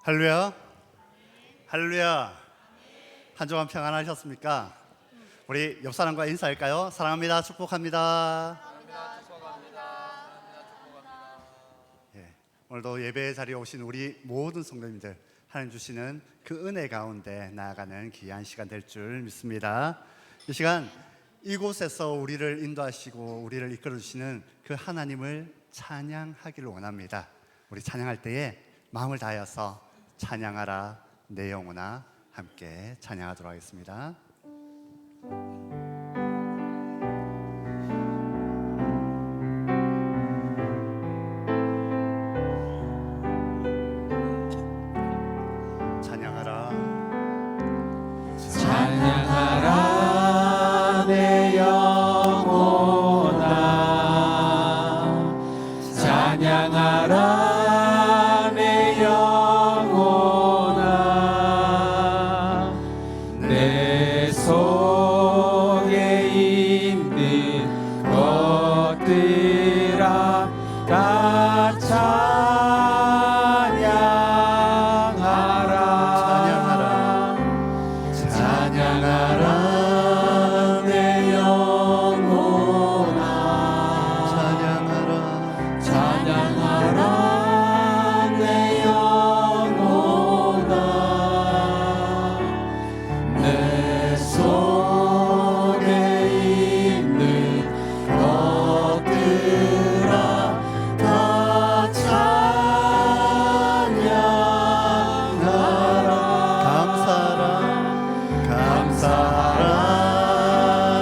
할렐루야. 할렐루야. 한 주간 평안하셨습니까? 우리 옆 사람과 인사할까요? 사랑합니다. 축복합니다. 예, 오늘도 예배 자리에 오신 우리 모든 성도님들, 하나님 주시는 그 은혜 가운데 나아가는 귀한 시간 될 줄 믿습니다. 이 시간 이곳에서 우리를 인도하시고 우리를 이끌어 주시는 그 하나님을 찬양하기를 원합니다. 우리 찬양할 때에 마음을 다하여서 찬양하라 내 영혼아, 함께 찬양하도록 하겠습니다. 찬양하라 찬양하라 내 영혼아, 찬양하라 내 영혼아, 내 속에 있는 것들아 다 찬양하라. 찬양하라 내 영혼아, 찬양하라 내 영혼아, 내 속에 있는 것들아 다 찬양하라. 감사하라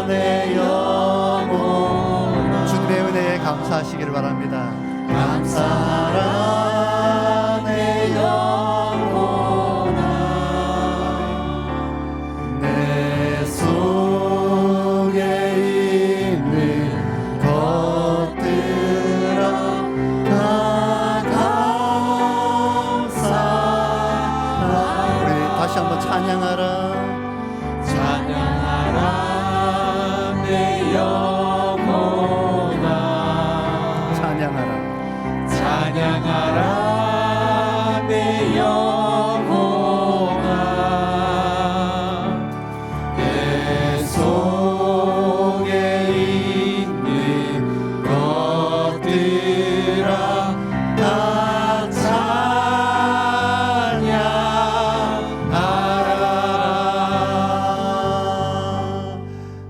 내 영혼아, 주님의 은혜에 감사하시기를 바랍니다. 감사하라 내 영혼아, 내 속에 있는 것들아 다 감사하라. 우리 다시 한번 찬양하라. 찬양하라 내 영혼아, 찬양하라. 찬양하라 내 영혼아, 내 속에 있는 것들아 다 찬양하라.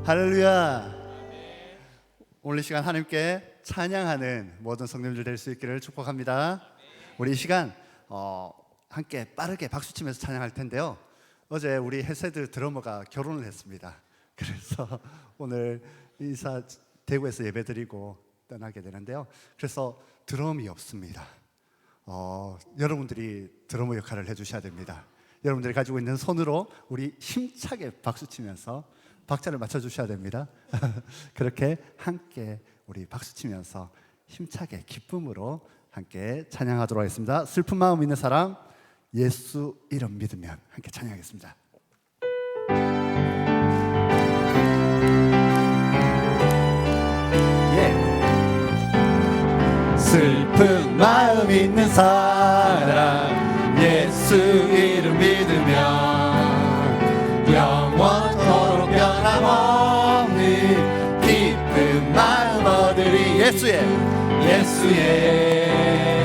할렐루야. 오늘 이 시간 하나님께 찬양하는 모든 성도님들 될 수 있기를 축복합니다. 우리 이 시간 함께 빠르게 박수치면서 찬양할 텐데요. 어제 우리 헤세드 드러머가 결혼을 했습니다. 그래서 오늘 인사 대구에서 예배드리고 떠나게 되는데요. 그래서 드럼이 없습니다. 여러분들이 드러머 역할을 해주셔야 됩니다. 여러분들이 가지고 있는 손으로 우리 힘차게 박수치면서 박자를 맞춰주셔야 됩니다. 그렇게 함께 우리 박수치면서 힘차게 기쁨으로 함께 찬양하도록 하겠습니다. 슬픈 마음 있는 사람, 예수 이름 믿으면 함께 찬양하겠습니다. 슬픈 마음 있는 사람, 예수 이름 믿으면 영원토록 변함없는 기쁜 마음 얻으리. 예수의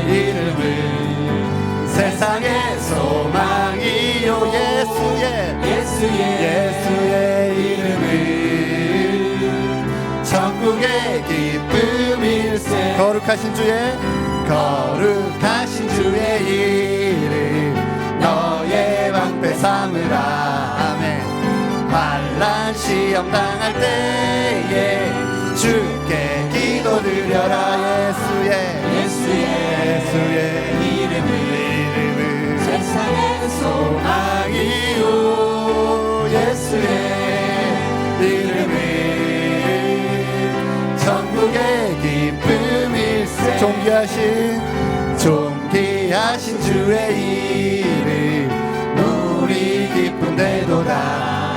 이름은 세상의 소망이요. 예수의 이름은 천국의 기쁨일세. 거룩하신 주의 이름 너의 방패 삼으라. 아멘. 환난 시험 당할 때에 주께 기도드려라. 예수의 이름은 세상의 소망이요. 예수의 이름은 천국의 기쁨일세. 존귀하신 주의 이름 우리 기쁨 되도다.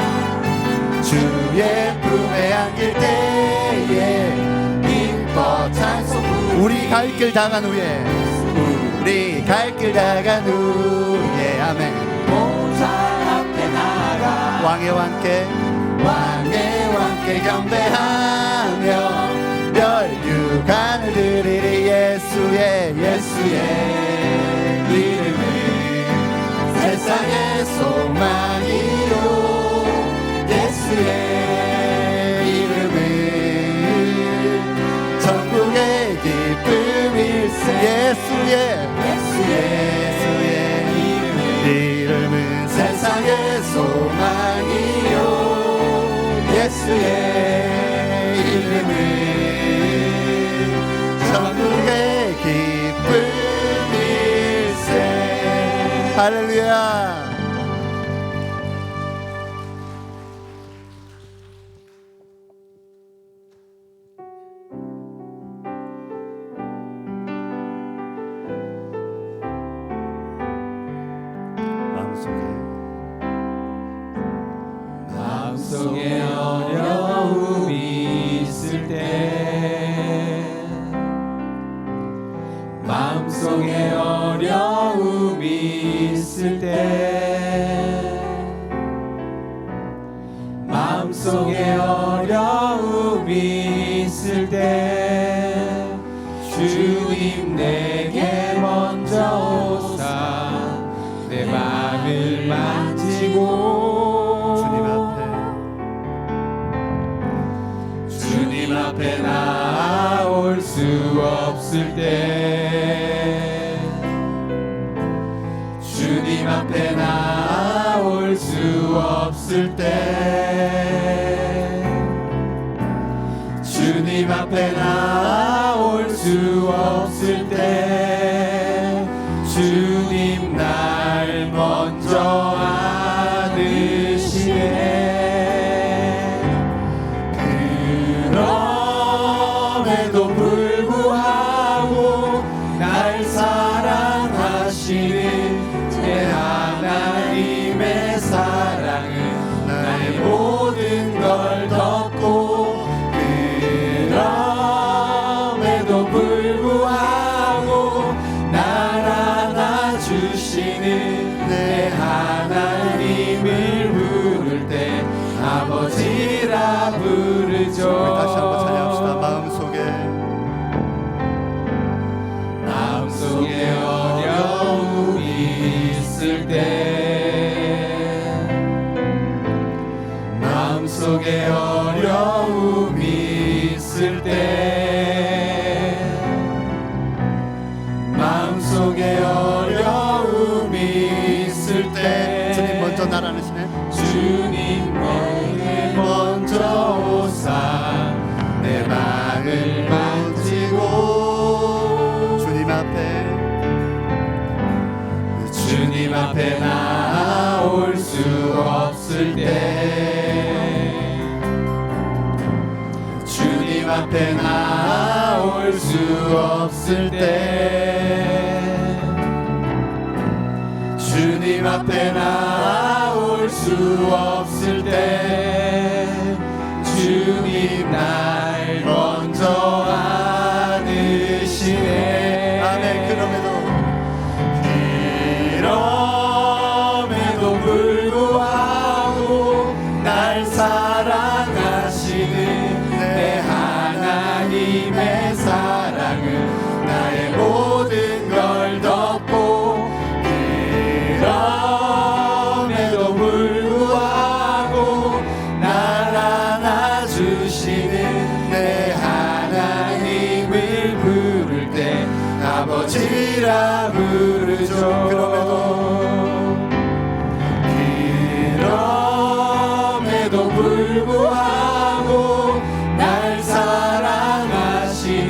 주의 품에 안길 때에 기뻐 찬송. 우리 갈 길 다간 후에 아멘. 보좌 앞에 나아가 왕의 왕께 왕의 왕께 경배하며 멸류관을 드리리. 예수의 이름은 세상의 소망이요. 예수의 이름은 천국의 기쁨일세. 예수의 이름은 세상의 소망이요. 예수의 이름은 천국의 기쁨일세. 할렐루야. 마음속에 어려움이 있을 때 마음속에 어려움이 있을 때 마음속에 어려움이 있을 때 주님 내게 먼저 오사 내 마음을 만지고 주님 앞에 나올 수 없을 때 주님 앞에 나올 수 없을 때 주님 앞에 나올 수 없을 때 주님 날 먼저 안으시네. 그럼에도 불구하고 날 사랑하시는 제 하나님의 사랑은 나의 모든 걸 덮고 그럼에도 불구하고 날 안아주시는 내 하나님을 부를 때 아버지라 부르죠. 다시 한번 찬양합시다. 마음속에 어려움이 있을 때 마음속에 어려움이 있을 때 마음속에 어려움이 있을 때 주님 먼저 날 안으시네. 주님 내게 먼저 오사 내 마음을 만지고 주님 앞에 나올 수 없을 때 주님 앞에 나올 수 없을 때 주님 앞에 나올 수 없을 때 주님 날 먼저 안으시네. 아멘. 그럼에도 불구하고 날 사랑하시는 내 하나님의 사랑은 나의 모든 걸 덮고 그럼에도 불구하고 날 안아주시는 내 하나님을 부를 때 아버지라 부르죠. 그럼에도 불구하고 날 사랑하시는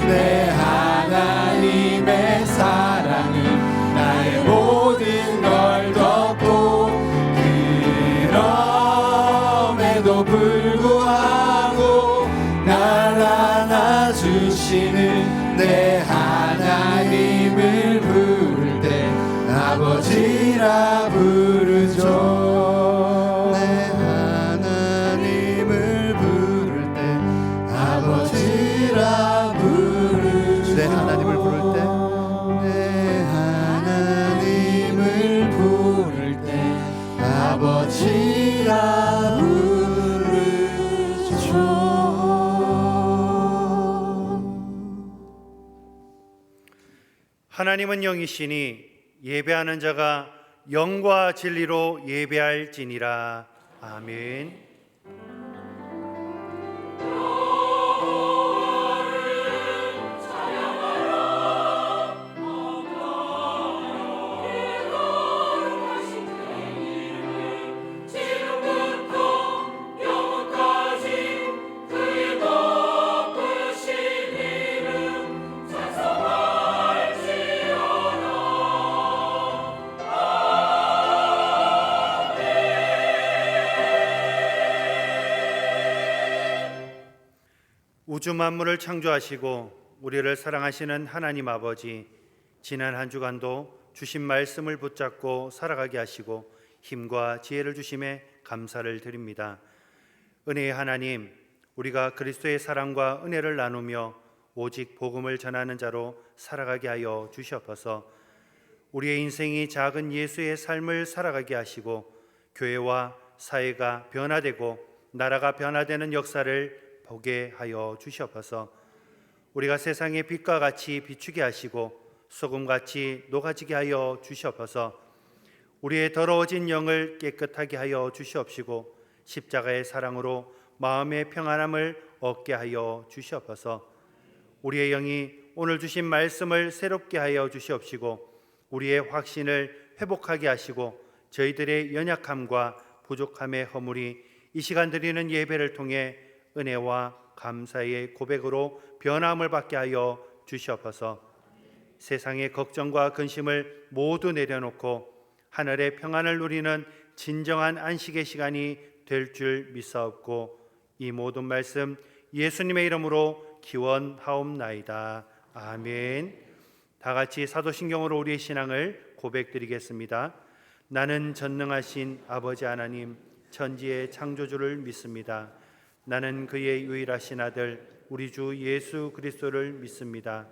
내 하나님의 사랑은 나의 모든 걸 덮고 그럼에도 불구하고 날 안아주시는 내 하나님을 부를 때 아버지라 부르죠. 내 하나님을 부를 때 아버지라 부르죠. 내 하나님을 부를 때 내 하나님을 부르죠. 하나님은 영이시니 예배하는 자가 영과 진리로 예배할지니라. 아멘. 우주 만물을 창조하시고 우리를 사랑하시는 하나님 아버지, 지난 한 주간도 주신 말씀을 붙잡고 살아가게 하시고 힘과 지혜를 주심에 감사를 드립니다. 은혜의 하나님, 우리가 그리스도의 사랑과 은혜를 나누며 오직 복음을 전하는 자로 살아가게 하여 주시옵소서. 우리의 인생이 작은 예수의 삶을 살아가게 하시고 교회와 사회가 변화되고 나라가 변화되는 역사를 보게 하여 주시옵소서. 우리가 세상의 빛과 같이 비추게 하시고 소금같이 녹아지게 하여 주시옵소서. 우리의 더러워진 영을 깨끗하게 하여 주시옵시고 십자가의 사랑으로 마음의 평안함을 얻게 하여 주시옵소서. 우리의 영이 오늘 주신 말씀을 새롭게 하여 주시옵시고 우리의 확신을 회복하게 하시고 저희들의 연약함과 부족함의 허물이 이 시간 드리는 예배를 통해 은혜와 감사의 고백으로 변함을 받게 하여 주시옵소서. 세상의 걱정과 근심을 모두 내려놓고 하늘의 평안을 누리는 진정한 안식의 시간이 될 줄 믿사옵고 이 모든 말씀 예수님의 이름으로 기원하옵나이다. 아멘. 다 같이 사도신경으로 우리의 신앙을 고백드리겠습니다. 나는 전능하신 아버지 하나님 천지의 창조주를 믿습니다. 나는 그의 유일하신 아들 우리 주 예수 그리스도를 믿습니다.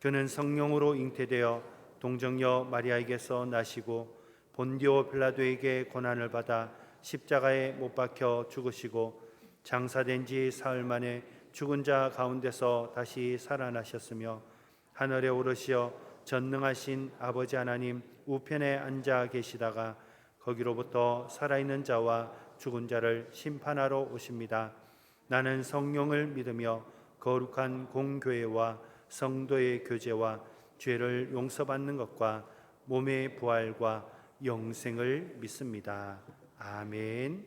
그는 성령으로 잉태되어 동정녀 마리아에게서 나시고 본디오 빌라도에게 고난을 받아 십자가에 못 박혀 죽으시고 장사된 지 사흘 만에 죽은 자 가운데서 다시 살아나셨으며 하늘에 오르시어 전능하신 아버지 하나님 우편에 앉아 계시다가 거기로부터 살아있는 자와 죽은 자를 심판하러 오십니다. 나는 성령을 믿으며 거룩한 공교회와 성도의 교제와 죄를 용서받는 것과 몸의 부활과 영생을 믿습니다. 아멘.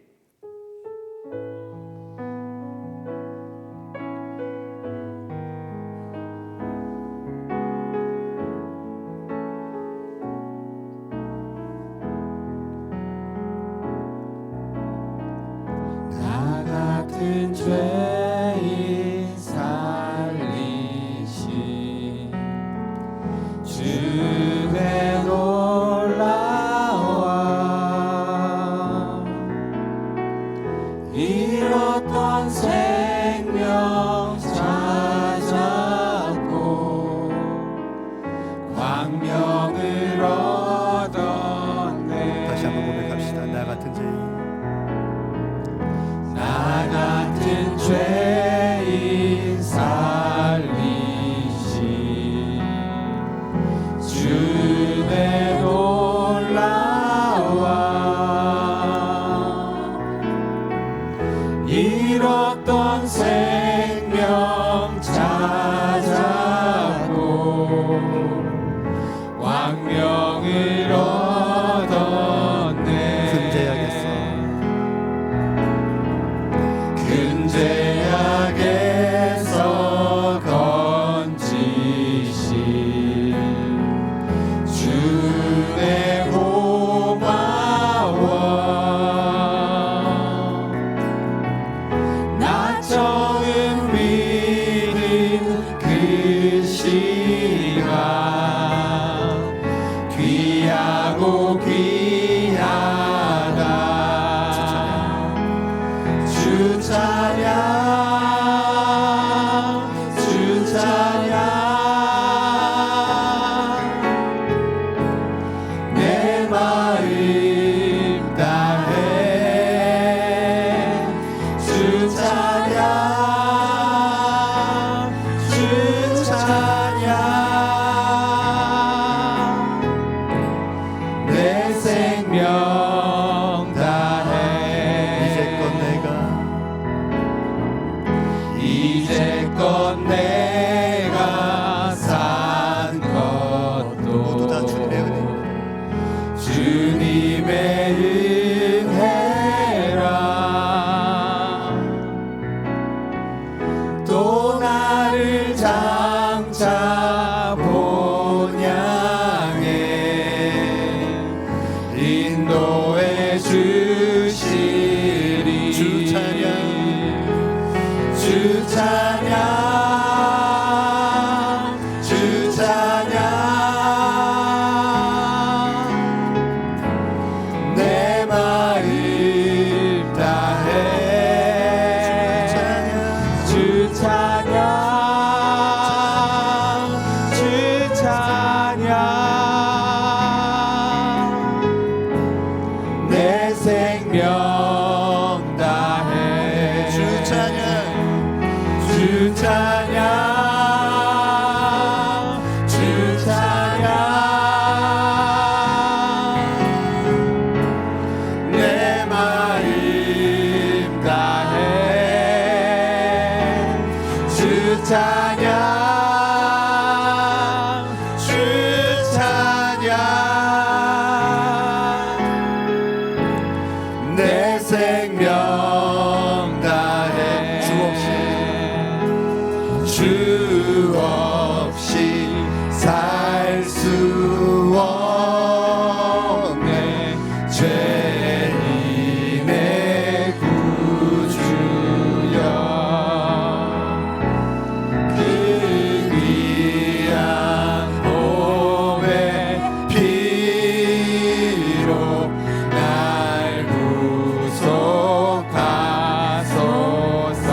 나 같은 죄인 살리신 주의 놀라워 잃었던 생명 찾았고 광명을 얻었네. 다시 한번 고백합시다. 나 같은 죄인, 나 같은 죄인 살리신 주의 놀라워 잃었던 생명 찾았고 광명을 얻었네. 큰 죄악에서 건지신 주의 고마워 나 처음 믿은 그 시간 귀하고 귀하다. 주 찬양 주 찬양 내 마음 다해 주 찬양 주 찬양 없네 죄인의 구주여 그 귀한 몸의 피로 날 구속하소서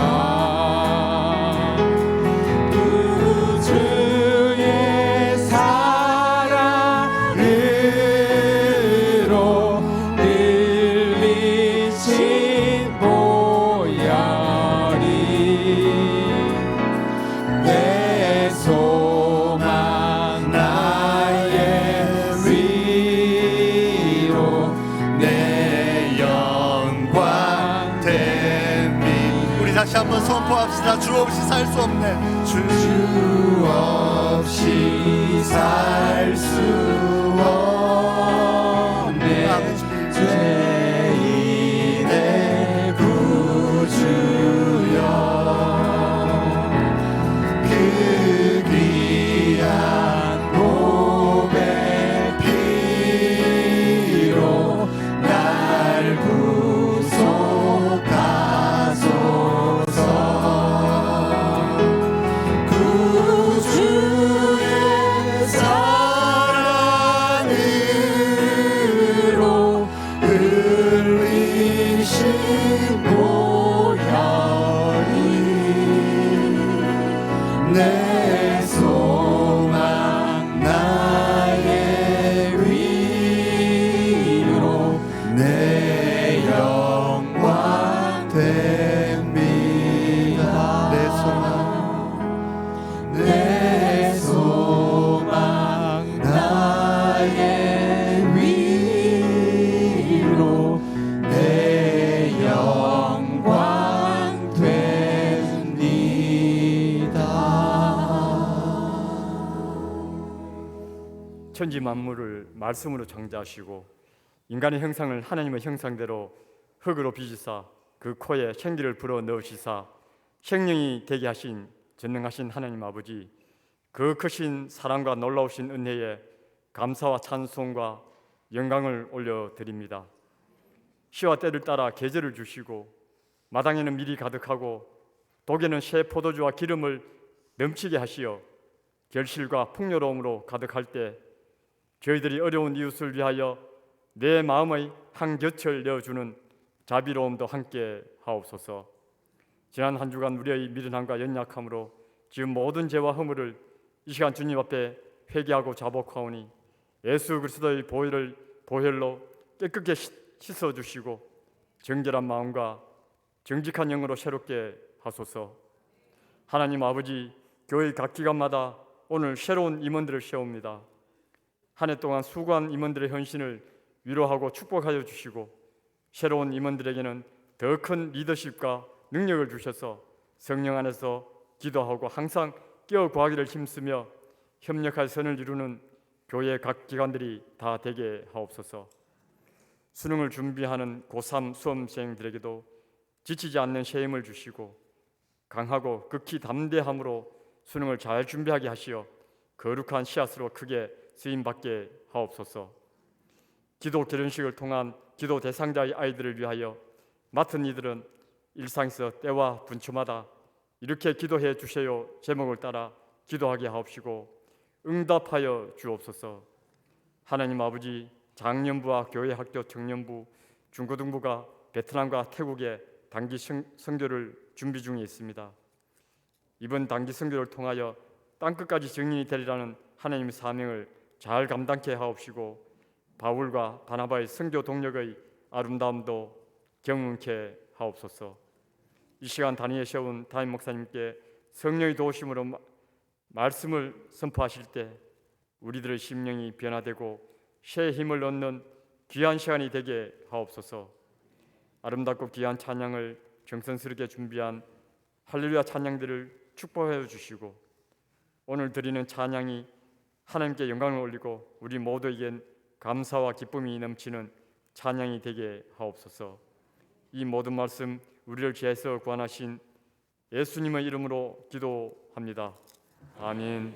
구주의 사랑으로 늘리신 보혈이 내 소망 나의 위로 내 영광 됨이 우리 다시 한번 선포합시다. 주 없이 살 수 없네. 주 주 없이 살 수 없네 아멘, 주님. 죄인의 구주여 그 귀한 몸의 피로 날 구속하소서 구주의 사랑으로 흘리신 보혈이 내 소망 나의 위로 내 영광 됩니다 내 소망 내 소망 나의 위로 내 영광 됩니다. 천지 만물을 말씀으로 창조하시고 인간의 형상을 하나님의 형상대로 흙으로 빚으사 그 코에 생기를 불어 넣으시사 생명이 되게 하신 전능하신 하나님 아버지, 그 크신 사랑과 놀라우신 은혜에 감사와 찬송과 영광을 올려드립니다. 시와 때를 따라 계절을 주시고 마당에는 밀이 가득하고 독에는 새 포도주와 기름을 넘치게 하시어 결실과 풍요로움으로 가득할 때 저희들이 어려운 이웃을 위하여 내 마음의 한 곁을 내어주는 자비로움도 함께 하옵소서. 지난 한 주간 우리의 미련함과 연약함으로 지금 모든 죄와 허물을 이 시간 주님 앞에 회개하고 자복하오니 예수 그리스도의 보혈로 깨끗게 씻어주시고 정결한 마음과 정직한 영으로 새롭게 하소서. 하나님 아버지, 교회 각 기관마다 오늘 새로운 임원들을 세웁니다. 한 해 동안 수고한 임원들의 헌신을 위로하고 축복하여 주시고 새로운 임원들에게는 더 큰 리더십과 능력을 주셔서 성령 안에서 기도하고 항상 깨어 구하기를 힘쓰며 협력할 선을 이루는 교회 각 기관들이 다 되게 하옵소서. 수능을 준비하는 고3 수험생들에게도 지치지 않는 새 힘을 주시고 강하고 극히 담대함으로 수능을 잘 준비하게 하시어 거룩한 씨앗으로 크게 쓰임받게 하옵소서. 기도 결혼식을 통한 기도 대상자의 아이들을 위하여 맡은 이들은 일상에서 때와 분초마다 이렇게 기도해 주세요 제목을 따라 기도하게 하옵시고 응답하여 주옵소서. 하나님 아버지, 장년부와 교회 학교 청년부, 중고등부가 베트남과 태국에 단기 선교를 준비 중에 있습니다. 이번 단기 선교를 통하여 땅끝까지 증인이 되리라는 하나님의 사명을 잘 감당케 하옵시고 바울과 바나바의 선교 동력의 아름다움도 경험케 하옵소서. 이 시간 단위에 세운 담임 목사님께 성령의 도우심으로 말씀을 선포하실 때 우리들의 심령이 변화되고 새 힘을 얻는 귀한 시간이 되게 하옵소서. 아름답고 귀한 찬양을 정성스럽게 준비한 할렐루야 찬양들을 축복해 주시고 오늘 드리는 찬양이 하나님께 영광을 올리고 우리 모두에겐 감사와 기쁨이 넘치는 찬양이 되게 하옵소서. 이 모든 말씀 우리를 죄에서 구원하신 예수님의 이름으로 기도합니다. 아멘.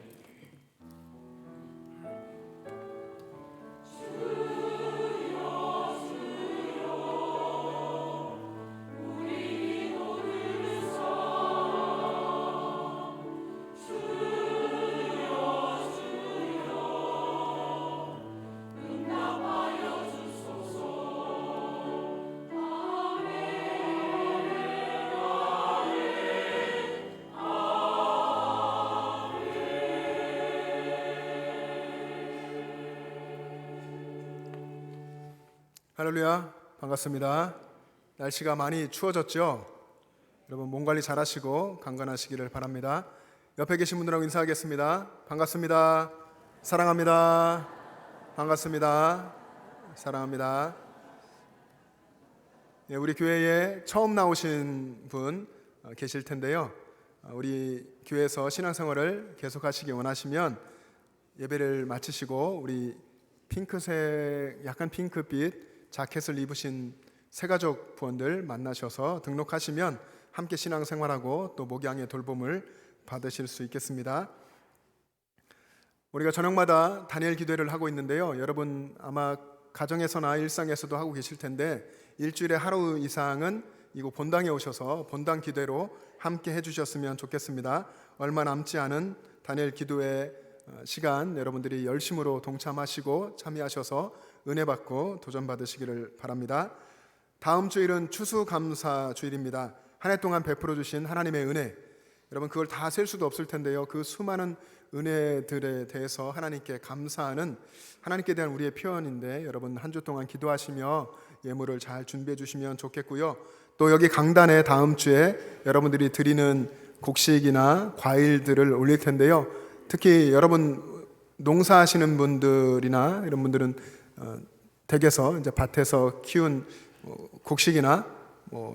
할렐루야, 반갑습니다. 날씨가 많이 추워졌죠? 여러분 몸 관리 잘 하시고 강건하시기를 바랍니다. 옆에 계신 분들하고 인사하겠습니다. 반갑습니다. 사랑합니다. 반갑습니다. 사랑합니다. 예, 우리 교회에 처음 나오신 분 계실 텐데요. 우리 교회에서 신앙생활을 계속하시기 원하시면 예배를 마치시고 우리 핑크색, 약간 핑크빛 자켓을 입으신 새가족 부원들 만나셔서 등록하시면 함께 신앙생활하고 또 목양의 돌봄을 받으실 수 있겠습니다. 우리가 저녁마다 다니엘 기도회를 하고 있는데요. 여러분 아마 가정에서나 일상에서도 하고 계실 텐데 일주일에 하루 이상은 이곳 본당에 오셔서 본당 기도회로 함께 해주셨으면 좋겠습니다. 얼마 남지 않은 다니엘 기도회 시간 여러분들이 열심으로 동참하시고 참여하셔서 은혜 받고 도전 받으시기를 바랍니다. 다음 주일은 추수감사 주일입니다. 한 해 동안 베풀어 주신 하나님의 은혜, 여러분 그걸 다 셀 수도 없을 텐데요. 그 수많은 은혜들에 대해서 하나님께 감사하는, 하나님께 대한 우리의 표현인데 여러분 한 주 동안 기도하시며 예물을 잘 준비해 주시면 좋겠고요. 또 여기 강단에 다음 주에 여러분들이 드리는 곡식이나 과일들을 올릴 텐데요. 특히 여러분 농사하시는 분들이나 이런 분들은 댁에서 이제 밭에서 키운 곡식이나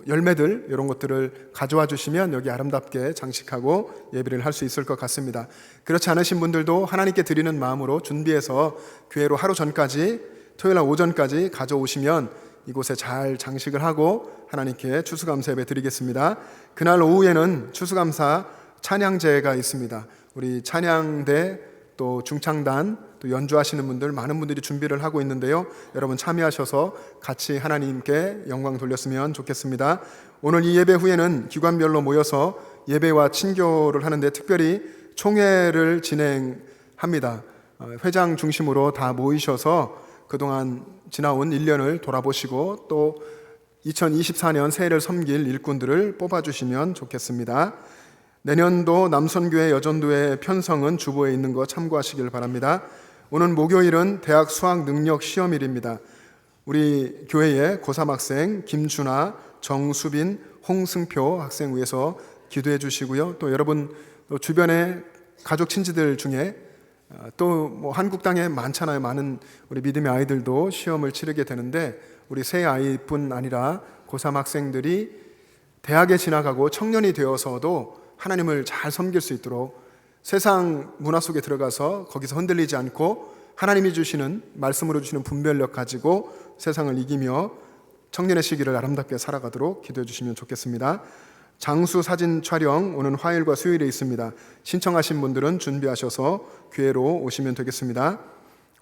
열매들 이런 것들을 가져와 주시면 여기 아름답게 장식하고 예배를 할 수 있을 것 같습니다. 그렇지 않으신 분들도 하나님께 드리는 마음으로 준비해서 교회로 하루 전까지, 토요일 날 오전까지 가져오시면 이곳에 잘 장식을 하고 하나님께 추수감사 예배 드리겠습니다. 그날 오후에는 추수감사 찬양제가 있습니다. 우리 찬양대 또 중창단 또 연주하시는 분들 많은 분들이 준비를 하고 있는데요. 여러분 참여하셔서 같이 하나님께 영광 돌렸으면 좋겠습니다. 오늘 이 예배 후에는 기관별로 모여서 예배와 친교를 하는데 특별히 총회를 진행합니다. 회장 중심으로 다 모이셔서 그동안 지나온 1년을 돌아보시고 또 2024년 새해를 섬길 일꾼들을 뽑아주시면 좋겠습니다. 내년도 남선교회 여전도회 편성은 주보에 있는 거 참고하시길 바랍니다. 오늘 목요일은 대학 수학 능력 시험일입니다. 우리 교회의 고3 학생 김준아, 정수빈, 홍승표 학생 위해서 기도해 주시고요. 또 여러분 주변에 가족 친지들 중에 또 뭐 한국 땅에 많잖아요. 많은 우리 믿음의 아이들도 시험을 치르게 되는데 우리 새 아이뿐 아니라 고3 학생들이 대학에 지나가고 청년이 되어서도 하나님을 잘 섬길 수 있도록 세상 문화 속에 들어가서 거기서 흔들리지 않고 하나님이 주시는 말씀으로 주시는 분별력 가지고 세상을 이기며 청년의 시기를 아름답게 살아가도록 기도해 주시면 좋겠습니다. 장수 사진 촬영 오는 화요일과 수요일에 있습니다. 신청하신 분들은 준비하셔서 교회로 오시면 되겠습니다.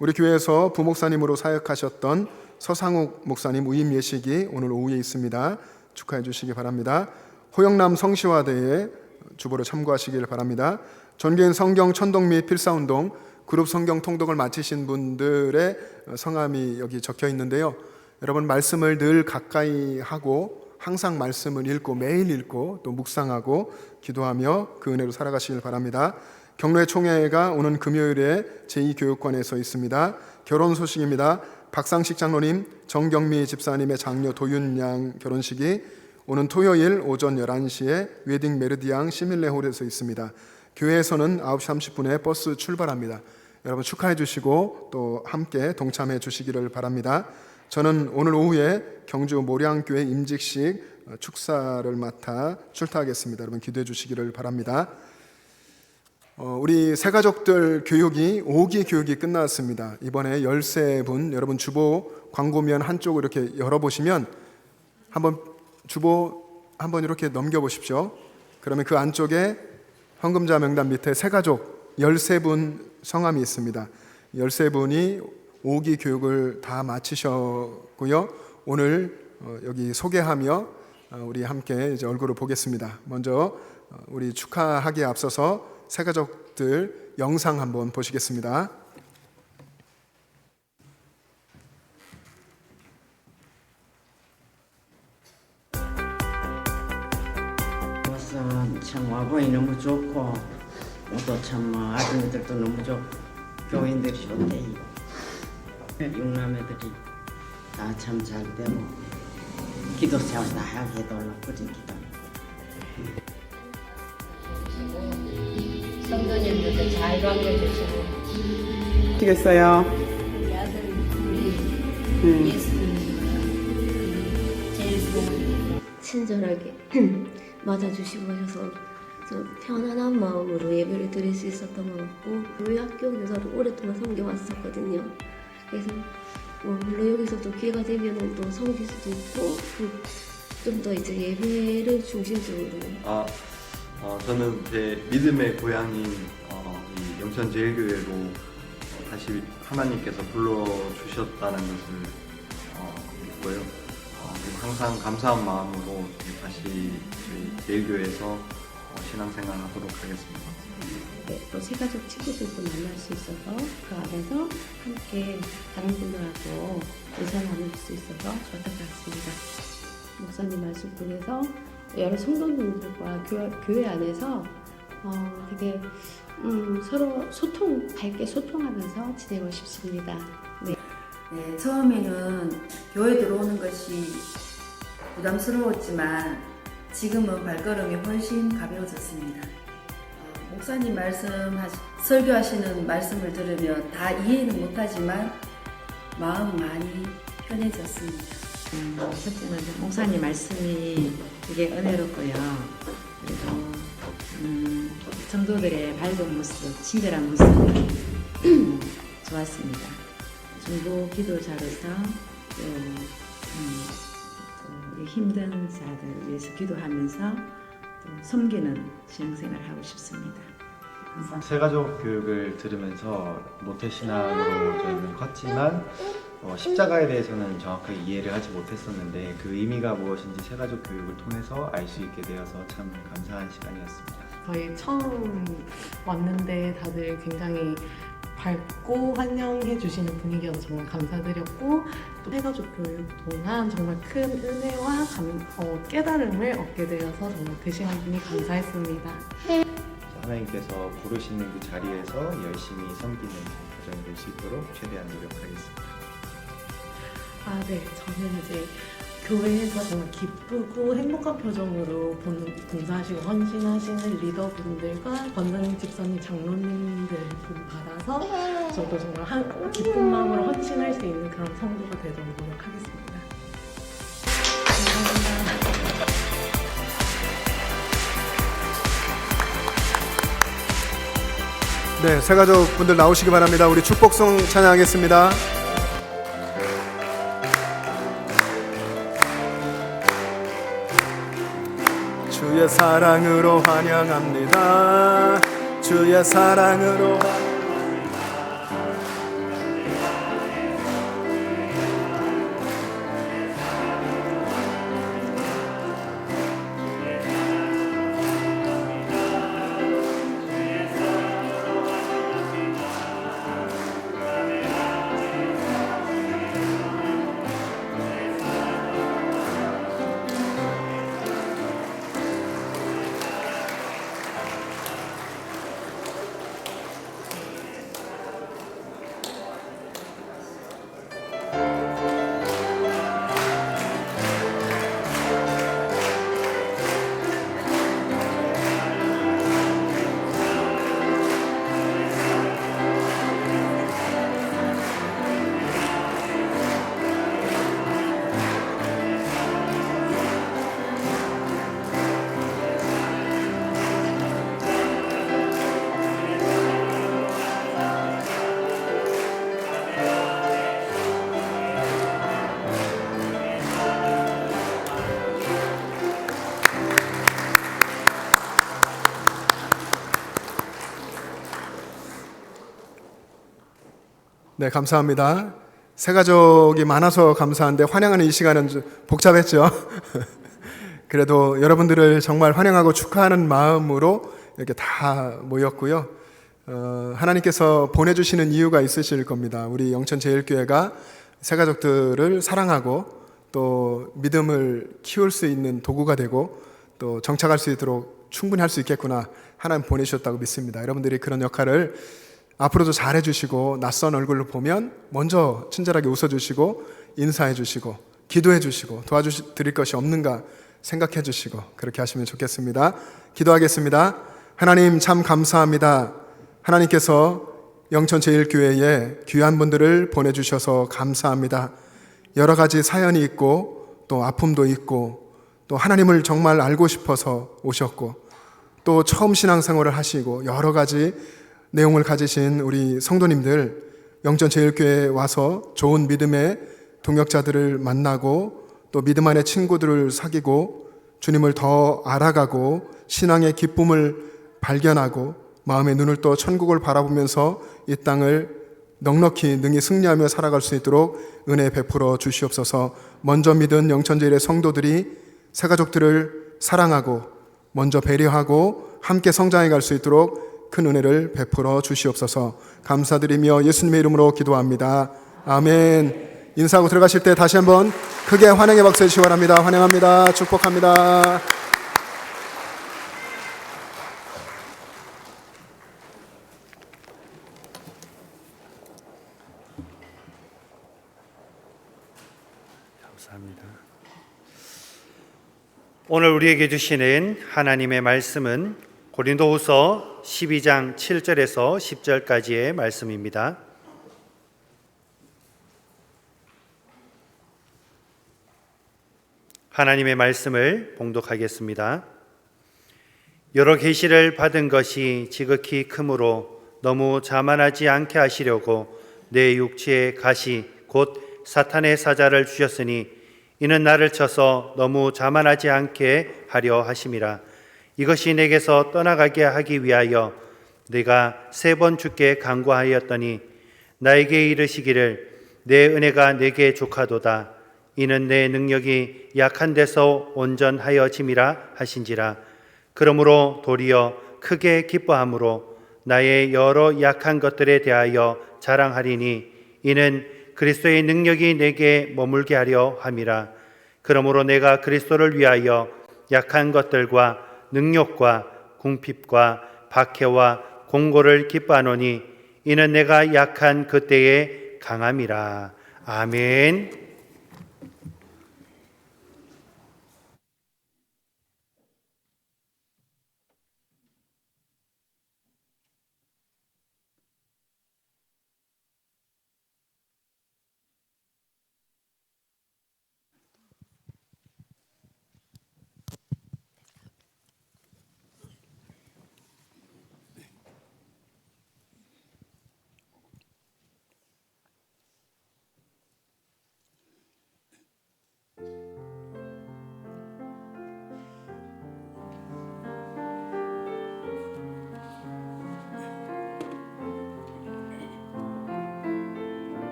우리 교회에서 부목사님으로 사역하셨던 서상욱 목사님 우임 예식이 오늘 오후에 있습니다. 축하해 주시기 바랍니다. 호영남 성시화대회 주보를 참고하시길 바랍니다. 전교인 성경 천독 및 필사운동 그룹 성경 통독을 마치신 분들의 성함이 여기 적혀 있는데요. 여러분 말씀을 늘 가까이 하고 항상 말씀을 읽고 매일 읽고 또 묵상하고 기도하며 그 은혜로 살아가시길 바랍니다. 경로의 총회가 오는 금요일에 제2교육관에서 있습니다. 결혼 소식입니다. 박상식 장로님, 정경미 집사님의 장녀 도윤양 결혼식이 오는 토요일 오전 11시에 웨딩 메르디앙 시밀레홀에서 있습니다. 교회에서는 9시 30분에 버스 출발합니다. 여러분 축하해 주시고 또 함께 동참해 주시기를 바랍니다. 저는 오늘 오후에 경주 모량교회 임직식 축사를 맡아 출타하겠습니다. 여러분 기도해 주시기를 바랍니다. 우리 새가족들 교육이 5기 교육이 끝났습니다. 이번에 13분 여러분 주보 광고면 한쪽을 이렇게 열어보시면 한번 주보 한번 이렇게 넘겨보십시오. 그러면 그 안쪽에 헌금자 명단 밑에 새가족 13분 성함이 있습니다. 13분이 5기 교육을 다 마치셨고요. 오늘 여기 소개하며 우리 함께 이제 얼굴을 보겠습니다. 먼저 우리 축하하기에 앞서서 새가족들 영상 한번 보시겠습니다. 참 와보니 너무 좋고 또 참 아드님들도 너무 좋고 교인들이 좋대. 육남애들이 다 참 잘 되고 기도 세워 다 하기도 꾸준 기도. 성도님들도 잘 반겨주시고 되겠어요. 우리 아들 우리 예수님 제일 좋은 친절하게 맞아주시고 하셔서 좀 편안한 마음으로 예배를 드릴 수 있었던 것 같고 우리 학교 교사도 오랫동안 섬겨왔었거든요. 그래서 물론 여기서 또 기회가 되면 또 섬길 수도 있고 좀 더 이제 예배를 중심적으로 저는 제 믿음의 고향인 이 영천제일교회로 다시 하나님께서 불러주셨다는 것을 믿고요. 그리고 항상 감사한 마음으로 다시 저희 제일교회에서 신앙생활하도록 하겠습니다. 네, 또 새가족 친구들도 만날 수 있어서 그 안에서 함께 다른 분들하고 의사 나눌 수 있어서 좋았던 것 같습니다. 목사님 말씀 통해서 여러 성도님들과 교회 안에서 되게 서로 밝게 소통하면서 지내고 싶습니다. 네. 네, 처음에는 교회 들어오는 것이 부담스러웠지만 지금은 발걸음이 훨씬 가벼워졌습니다. 목사님 설교하시는 말씀을 들으면 다 이해는 못하지만 마음 많이 편해졌습니다. 첫째는 목사님 말씀이 되게 은혜롭고요. 그리고 성도들의 밝은 모습, 친절한 모습이 좋았습니다. 중보 기도 자로서 또 힘든 자들을 위해서 기도하면서 또 섬기는 신앙생활을 하고 싶습니다. 새가족 교육을 들으면서 모태신앙으로 저희는 컸지만 십자가에 대해서는 정확하게 이해를 하지 못했었는데 그 의미가 무엇인지 새가족 교육을 통해서 알 수 있게 되어서 참 감사한 시간이었습니다. 저희 처음 왔는데 다들 굉장히 밝고 환영해 주시는 분위기여서 정말 감사드렸고 또 새가족 교육 동안 정말 큰 은혜와 깨달음을 얻게 되어서 정말 그 시간이 감사했습니다. 하나님께서 부르시는 그 자리에서 열심히 섬기는 가정이 될 수 있도록 최대한 노력하겠습니다. 네. 저는 이제 교회에서 정말 기쁘고 행복한 표정으로 봉사하시고 헌신하시는 리더분들과 권사님, 집사님, 장로님들 분 받아서 저도 정말 기쁜 마음으로 헌신할 수 있는 그런 성도가 되도록 노력하겠습니다. 감사합니다. 네, 새가족 분들 나오시기 바랍니다. 우리 축복송 찬양하겠습니다. 주의 사랑으로 환영합니다. 주의 사랑으로 네, 감사합니다. 새가족이 많아서 감사한데 환영하는 이 시간은 좀 복잡했죠. 그래도 여러분들을 정말 환영하고 축하하는 마음으로 이렇게 다 모였고요. 하나님께서 보내주시는 이유가 있으실 겁니다. 우리 영천제일교회가 새가족들을 사랑하고 또 믿음을 키울 수 있는 도구가 되고 또 정착할 수 있도록 충분히 할 수 있겠구나, 하나님 보내주셨다고 믿습니다. 여러분들이 그런 역할을 앞으로도 잘 해주시고 낯선 얼굴로 보면 먼저 친절하게 웃어주시고 인사해 주시고 기도해 주시고 도와드릴 것이 없는가 생각해 주시고 그렇게 하시면 좋겠습니다. 기도하겠습니다. 하나님 참 감사합니다. 하나님께서 영천제일교회에 귀한 분들을 보내주셔서 감사합니다. 여러 가지 사연이 있고 또 아픔도 있고 또 하나님을 정말 알고 싶어서 오셨고 또 처음 신앙생활을 하시고 여러 가지 내용을 가지신 우리 성도님들 영천제일교회에 와서 좋은 믿음의 동역자들을 만나고 또 믿음 안의 친구들을 사귀고 주님을 더 알아가고 신앙의 기쁨을 발견하고 마음의 눈을 떠 천국을 바라보면서 이 땅을 넉넉히 능히 승리하며 살아갈 수 있도록 은혜 베풀어 주시옵소서. 먼저 믿은 영천제일의 성도들이 새가족들을 사랑하고 먼저 배려하고 함께 성장해 갈 수 있도록 큰 은혜를 베풀어 주시옵소서. 감사드리며 예수님의 이름으로 기도합니다. 아멘. 인사하고 들어가실 때 다시 한번 크게 환영의 박수 해주시기 바랍니다. 환영합니다. 축복합니다. 감사합니다. 오늘 우리에게 주시는 하나님의 말씀은 고린도후서 12장 7절에서 10절까지의 말씀입니다. 하나님의 말씀을 봉독하겠습니다. 여러 계시를 받은 것이 지극히 크므로 너무 자만하지 않게 하시려고 내 육체의 가시 곧 사탄의 사자를 주셨으니 이는 나를 쳐서 너무 자만하지 않게 하려 하심이라. 이것이 내게서 떠나가게 하기 위하여 내가 3번 주께 간구하였더니 나에게 이르시기를 내 은혜가 내게 족하도다. 이는 내 능력이 약한 데서 온전하여짐이라 하신지라. 그러므로 도리어 크게 기뻐함으로 나의 여러 약한 것들에 대하여 자랑하리니 이는 그리스도의 능력이 내게 머물게 하려 함이라. 그러므로 내가 그리스도를 위하여 약한 것들과 능욕과 궁핍과 박해와 공고를 기뻐하노니 이는 내가 약한 그때의 강함이라. 아멘.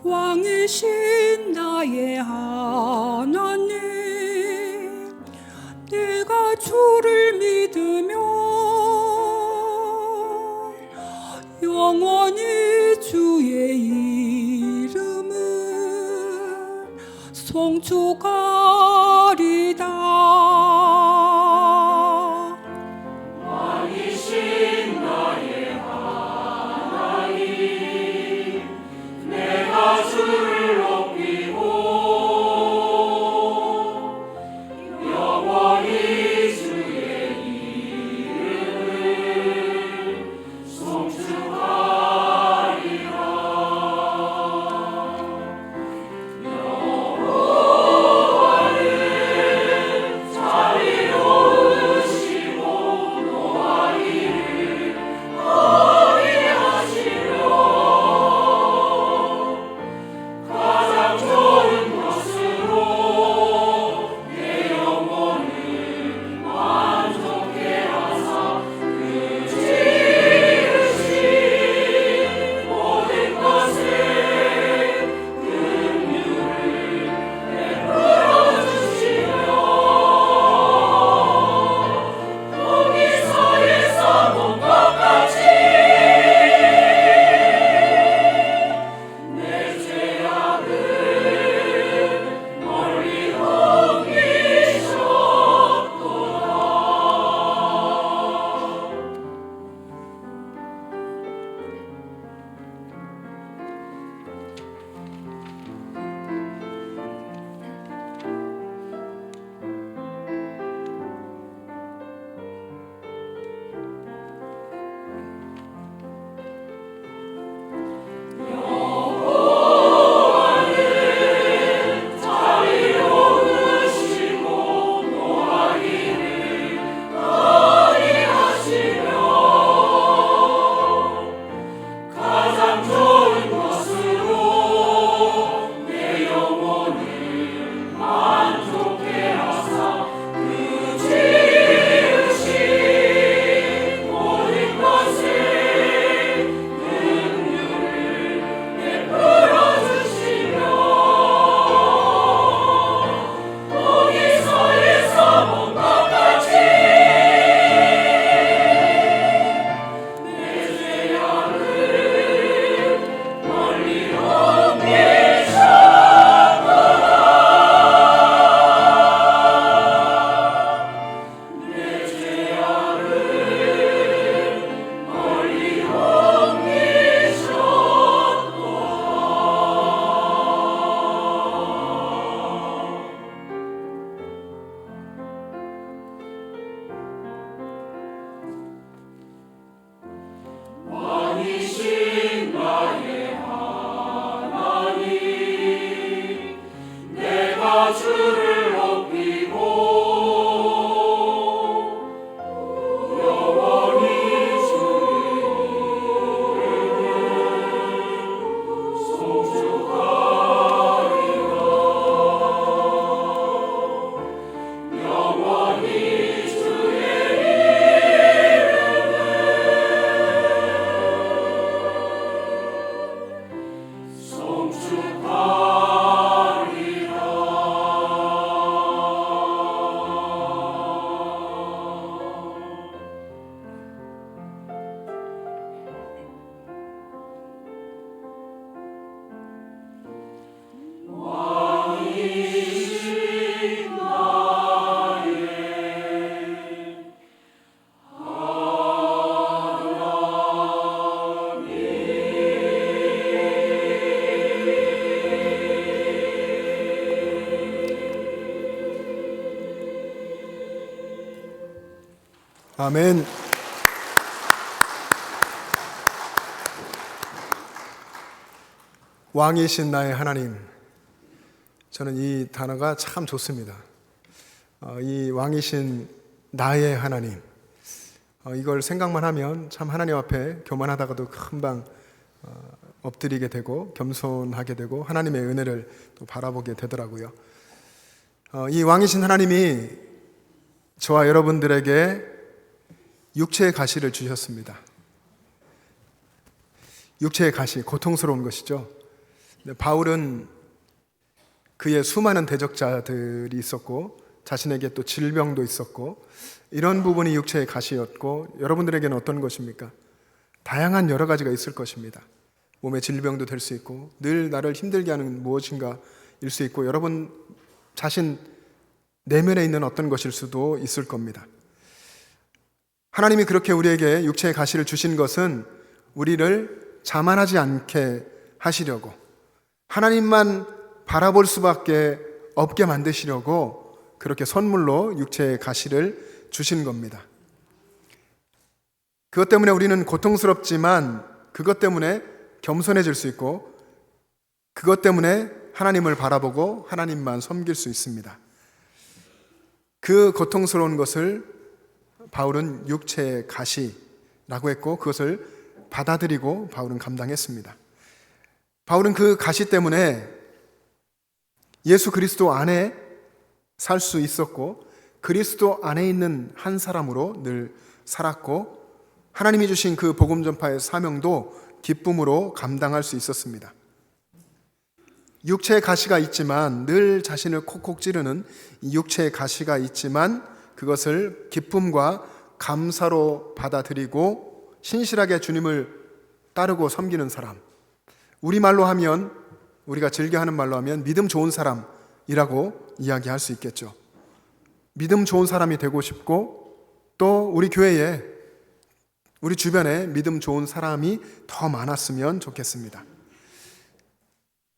왕이신 나의 하나님, 내가 주를 믿으며 영원히 주의 이름을 송축하리다. 왕이신 나의 하나님, 내가 주를 높이고 영원히 주의 이름을 송축하리라. 여호와는 내가 주를 높이고 영원히 주의 이름을 송축하리라. 영원히 주의 이름을 송축하리라. 왕이신 나의 아멘. 왕이신 나의 하나님. 저는 이 단어가 참 좋습니다. 이 왕이신 나의 하나님. 이걸 생각만 하면 참 하나님 앞에 교만하다가도 금방 엎드리게 되고 겸손하게 되고 하나님의 은혜를 또 바라보게 되더라고요. 이 왕이신 하나님이 저와 여러분들에게 육체의 가시를 주셨습니다. 육체의 가시, 고통스러운 것이죠. 바울은 그의 수많은 대적자들이 있었고 자신에게 또 질병도 있었고 이런 부분이 육체의 가시였고 여러분들에게는 어떤 것입니까? 다양한 여러 가지가 있을 것입니다. 몸의 질병도 될 수 있고 늘 나를 힘들게 하는 무엇인가 일 수 있고 여러분 자신 내면에 있는 어떤 것일 수도 있을 겁니다. 하나님이 그렇게 우리에게 육체의 가시를 주신 것은 우리를 자만하지 않게 하시려고 하나님만 바라볼 수밖에 없게 만드시려고 그렇게 선물로 육체의 가시를 주신 겁니다. 그것 때문에 우리는 고통스럽지만 그것 때문에 겸손해질 수 있고 그것 때문에 하나님을 바라보고 하나님만 섬길 수 있습니다. 그 고통스러운 것을 바울은 육체의 가시라고 했고 그것을 받아들이고 바울은 감당했습니다. 바울은 그 가시 때문에 예수 그리스도 안에 살 수 있었고 그리스도 안에 있는 한 사람으로 늘 살았고 하나님이 주신 그 복음 전파의 사명도 기쁨으로 감당할 수 있었습니다. 육체의 가시가 있지만 늘 자신을 콕콕 찌르는 육체의 가시가 있지만 그것을 기쁨과 감사로 받아들이고 신실하게 주님을 따르고 섬기는 사람, 우리말로 하면 우리가 즐겨하는 말로 하면 믿음 좋은 사람이라고 이야기할 수 있겠죠. 믿음 좋은 사람이 되고 싶고 또 우리 교회에 우리 주변에 믿음 좋은 사람이 더 많았으면 좋겠습니다.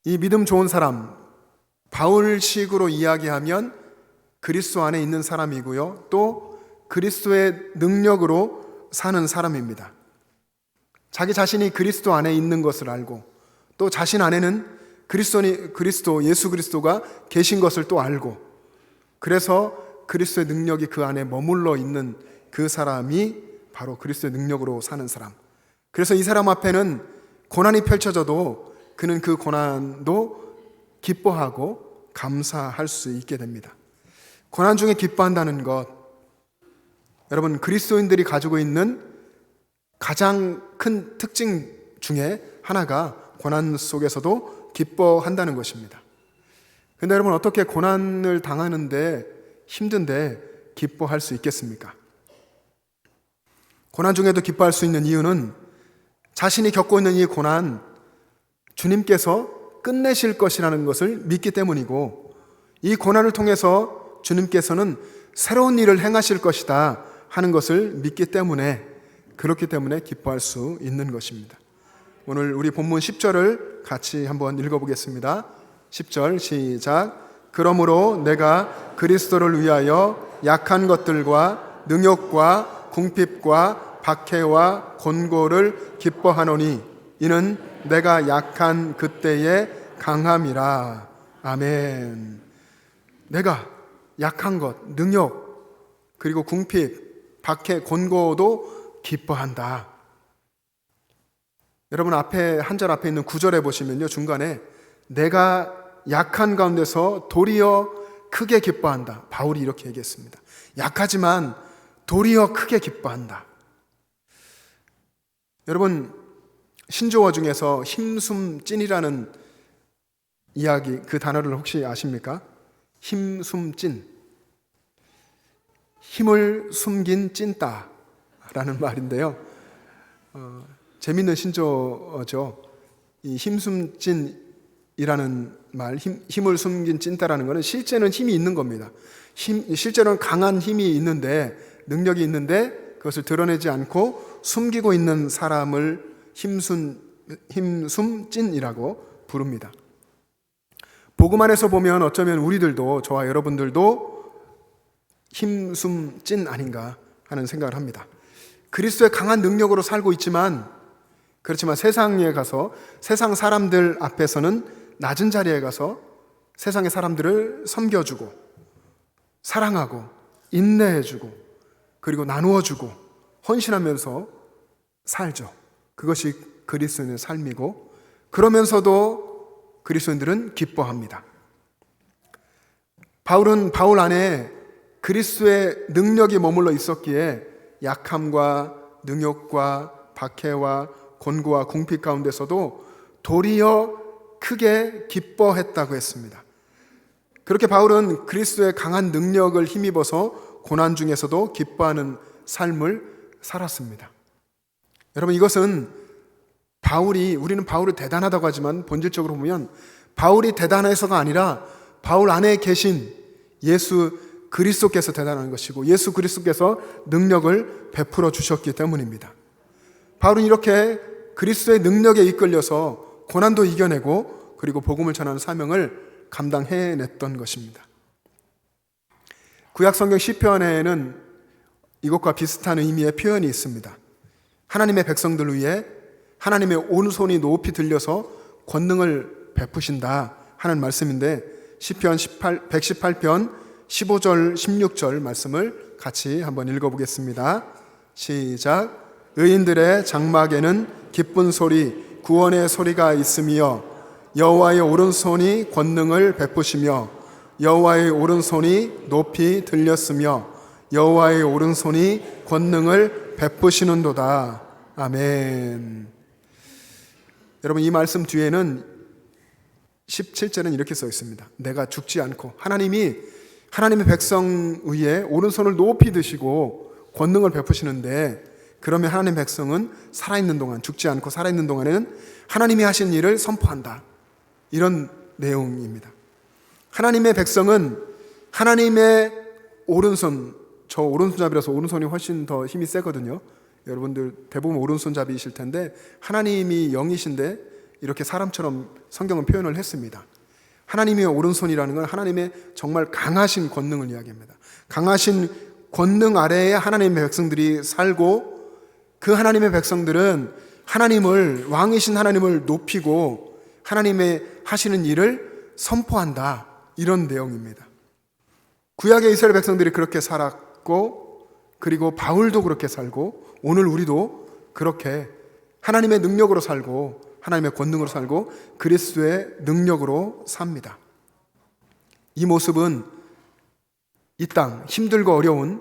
이 믿음 좋은 사람, 바울식으로 이야기하면 그리스도 안에 있는 사람이고요. 또 그리스도의 능력으로 사는 사람입니다. 자기 자신이 그리스도 안에 있는 것을 알고 또 자신 안에는 그리스도 예수 그리스도가 계신 것을 또 알고 그래서 그리스도의 능력이 그 안에 머물러 있는 그 사람이 바로 그리스도의 능력으로 사는 사람. 그래서 이 사람 앞에는 고난이 펼쳐져도 그는 그 고난도 기뻐하고 감사할 수 있게 됩니다. 고난 중에 기뻐한다는 것, 여러분 그리스도인들이 가지고 있는 가장 큰 특징 중에 하나가 고난 속에서도 기뻐한다는 것입니다. 그런데 여러분 어떻게 고난을 당하는데 힘든데 기뻐할 수 있겠습니까? 고난 중에도 기뻐할 수 있는 이유는 자신이 겪고 있는 이 고난 주님께서 끝내실 것이라는 것을 믿기 때문이고 이 고난을 통해서 주님께서는 새로운 일을 행하실 것이다 하는 것을 믿기 때문에 그렇기 때문에 기뻐할 수 있는 것입니다. 오늘 우리 본문 10절을 같이 한번 읽어보겠습니다. 10절 시작. 그러므로 내가 그리스도를 위하여 약한 것들과 능욕과 궁핍과 박해와 곤고를 기뻐하노니 이는 내가 약한 그때의 강함이라. 아멘. 내가 약한 것, 능욕, 그리고 궁핍, 박해, 권고도 기뻐한다. 여러분 앞에 한 절 앞에 있는 9절에 보시면요, 중간에 내가 약한 가운데서 도리어 크게 기뻐한다. 바울이 이렇게 얘기했습니다. 약하지만 도리어 크게 기뻐한다. 여러분 신조어 중에서 힘숨찐이라는 이야기, 그 단어를 혹시 아십니까? 힘숨찐, 힘을 숨긴 찐따라는 말인데요. 재밌는 신조어죠. 이 힘숨찐이라는 말, 힘을 숨긴 찐따라는 것은 실제는 힘이 있는 겁니다. 실제로는 강한 힘이 있는데, 능력이 있는데 그것을 드러내지 않고 숨기고 있는 사람을 힘숨찐이라고 부릅니다. 복음 안에서 보면 어쩌면 우리들도, 저와 여러분들도 힘숨찐 아닌가 하는 생각을 합니다. 그리스도의 강한 능력으로 살고 있지만, 그렇지만 세상에 가서 세상 사람들 앞에서는 낮은 자리에 가서 세상의 사람들을 섬겨주고 사랑하고 인내해주고 그리고 나누어주고 헌신하면서 살죠. 그것이 그리스도인의 삶이고, 그러면서도 그리스도인들은 기뻐합니다. 바울은 바울 안에 그리스도의 능력이 머물러 있었기에 약함과 능욕과 박해와 권고와 궁핍 가운데서도 도리어 크게 기뻐했다고 했습니다. 그렇게 바울은 그리스도의 강한 능력을 힘입어서 고난 중에서도 기뻐하는 삶을 살았습니다. 여러분, 이것은 우리는 바울이 대단하다고 하지만 본질적으로 보면 바울이 대단해서가 아니라 바울 안에 계신 예수 그리스도께서 대단한 것이고, 예수 그리스도께서 능력을 베풀어 주셨기 때문입니다. 바울은 이렇게 그리스도의 능력에 이끌려서 고난도 이겨내고 그리고 복음을 전하는 사명을 감당해냈던 것입니다. 구약성경 시편에는 이것과 비슷한 의미의 표현이 있습니다. 하나님의 백성들 위해 하나님의 오른손이 높이 들려서 권능을 베푸신다 하는 말씀인데, 시편 118편 15절 16절 말씀을 같이 한번 읽어보겠습니다. 시작. 의인들의 장막에는 기쁜 소리, 구원의 소리가 있으며 여호와의 오른손이 권능을 베푸시며 여호와의 오른손이 높이 들렸으며 여호와의 오른손이 권능을 베푸시는도다. 아멘. 여러분, 이 말씀 뒤에는 17절은 이렇게 써 있습니다. 내가 죽지 않고, 하나님의 백성 위에 오른손을 높이 드시고 권능을 베푸시는데, 그러면 하나님의 백성은 살아있는 동안, 죽지 않고 살아있는 동안에는 하나님이 하신 일을 선포한다. 이런 내용입니다. 하나님의 백성은 하나님의 오른손, 저 오른손잡이라서 오른손이 훨씬 더 힘이 세거든요. 여러분들 대부분 오른손잡이실 텐데, 하나님이 영이신데 이렇게 사람처럼 성경은 표현을 했습니다. 하나님의 오른손이라는 건 하나님의 정말 강하신 권능을 이야기합니다. 강하신 권능 아래에 하나님의 백성들이 살고, 그 하나님의 백성들은 왕이신 하나님을 높이고 하나님의 하시는 일을 선포한다. 이런 내용입니다. 구약의 이스라엘 백성들이 그렇게 살았고, 그리고 바울도 그렇게 살고, 오늘 우리도 그렇게 하나님의 능력으로 살고 하나님의 권능으로 살고 그리스도의 능력으로 삽니다. 이 모습은 이 땅, 힘들고 어려운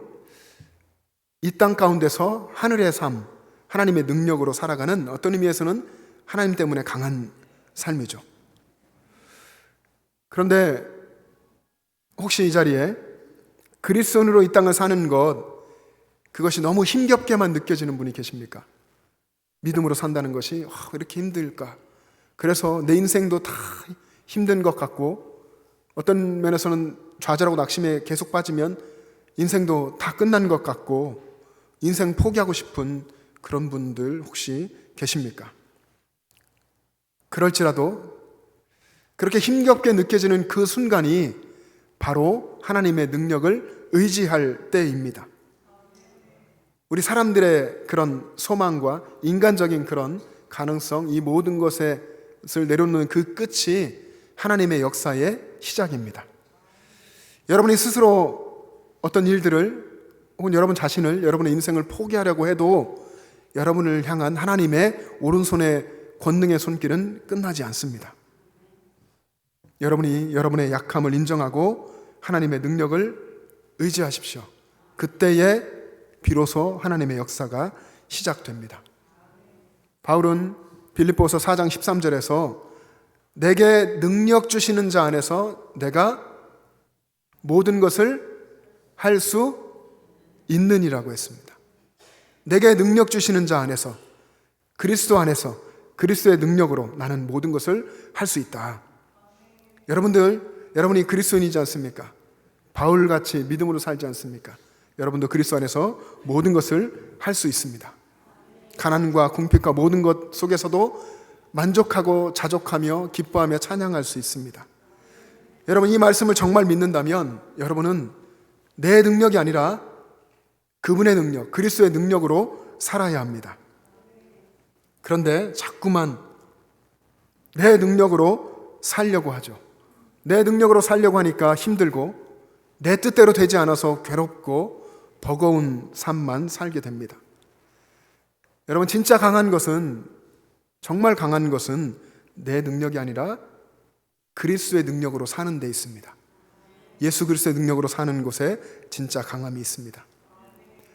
이 땅 가운데서 하늘의 삶, 하나님의 능력으로 살아가는, 어떤 의미에서는 하나님 때문에 강한 삶이죠. 그런데 혹시 이 자리에 그리스도인으로 이 땅을 사는 그것이 너무 힘겹게만 느껴지는 분이 계십니까? 믿음으로 산다는 것이 왜 이렇게 힘들까? 그래서 내 인생도 다 힘든 것 같고, 어떤 면에서는 좌절하고 낙심에 계속 빠지면 인생도 다 끝난 것 같고 인생 포기하고 싶은 그런 분들 혹시 계십니까? 그럴지라도 그렇게 힘겹게 느껴지는 그 순간이 바로 하나님의 능력을 의지할 때입니다. 우리 사람들의 그런 소망과 인간적인 그런 가능성, 이 모든 것을 내려놓는 그 끝이 하나님의 역사의 시작입니다. 여러분이 스스로 어떤 일들을 혹은 여러분 자신을, 여러분의 인생을 포기하려고 해도 여러분을 향한 하나님의 오른손의 권능의 손길은 끝나지 않습니다. 여러분이 여러분의 약함을 인정하고 하나님의 능력을 의지하십시오. 그때에 비로소 하나님의 역사가 시작됩니다. 바울은 빌립보서 4장 13절에서 내게 능력 주시는 자 안에서 내가 모든 것을 할 수 있느니라고 했습니다. 내게 능력 주시는 자 안에서, 그리스도 안에서, 그리스도의 능력으로 나는 모든 것을 할 수 있다. 여러분이 그리스도인이지 않습니까? 바울같이 믿음으로 살지 않습니까? 여러분도 그리스도 안에서 모든 것을 할 수 있습니다. 가난과 궁핍과 모든 것 속에서도 만족하고 자족하며 기뻐하며 찬양할 수 있습니다. 여러분, 이 말씀을 정말 믿는다면 여러분은 내 능력이 아니라 그분의 능력, 그리스도의 능력으로 살아야 합니다. 그런데 자꾸만 내 능력으로 살려고 하죠. 내 능력으로 살려고 하니까 힘들고 내 뜻대로 되지 않아서 괴롭고 버거운 삶만 살게 됩니다. 여러분, 진짜 강한 것은, 정말 강한 것은 내 능력이 아니라 그리스도의 능력으로 사는 데 있습니다. 예수 그리스도의 능력으로 사는 곳에 진짜 강함이 있습니다.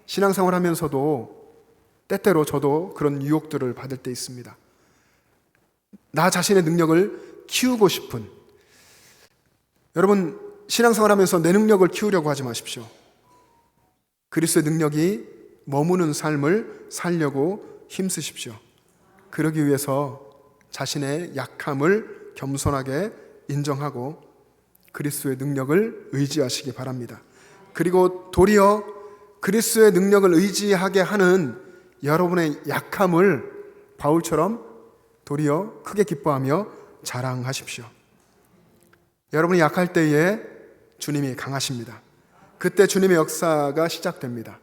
신앙생활 하면서도 때때로 저도 그런 유혹들을 받을 때 있습니다. 나 자신의 능력을 키우고 싶은, 여러분 신앙생활 하면서 내 능력을 키우려고 하지 마십시오. 그리스도의 능력이 머무는 삶을 살려고 힘쓰십시오. 그러기 위해서 자신의 약함을 겸손하게 인정하고 그리스도의 능력을 의지하시기 바랍니다. 그리고 도리어 그리스도의 능력을 의지하게 하는 여러분의 약함을 바울처럼 도리어 크게 기뻐하며 자랑하십시오. 여러분이 약할 때에 주님이 강하십니다. 그때 주님의 역사가 시작됩니다.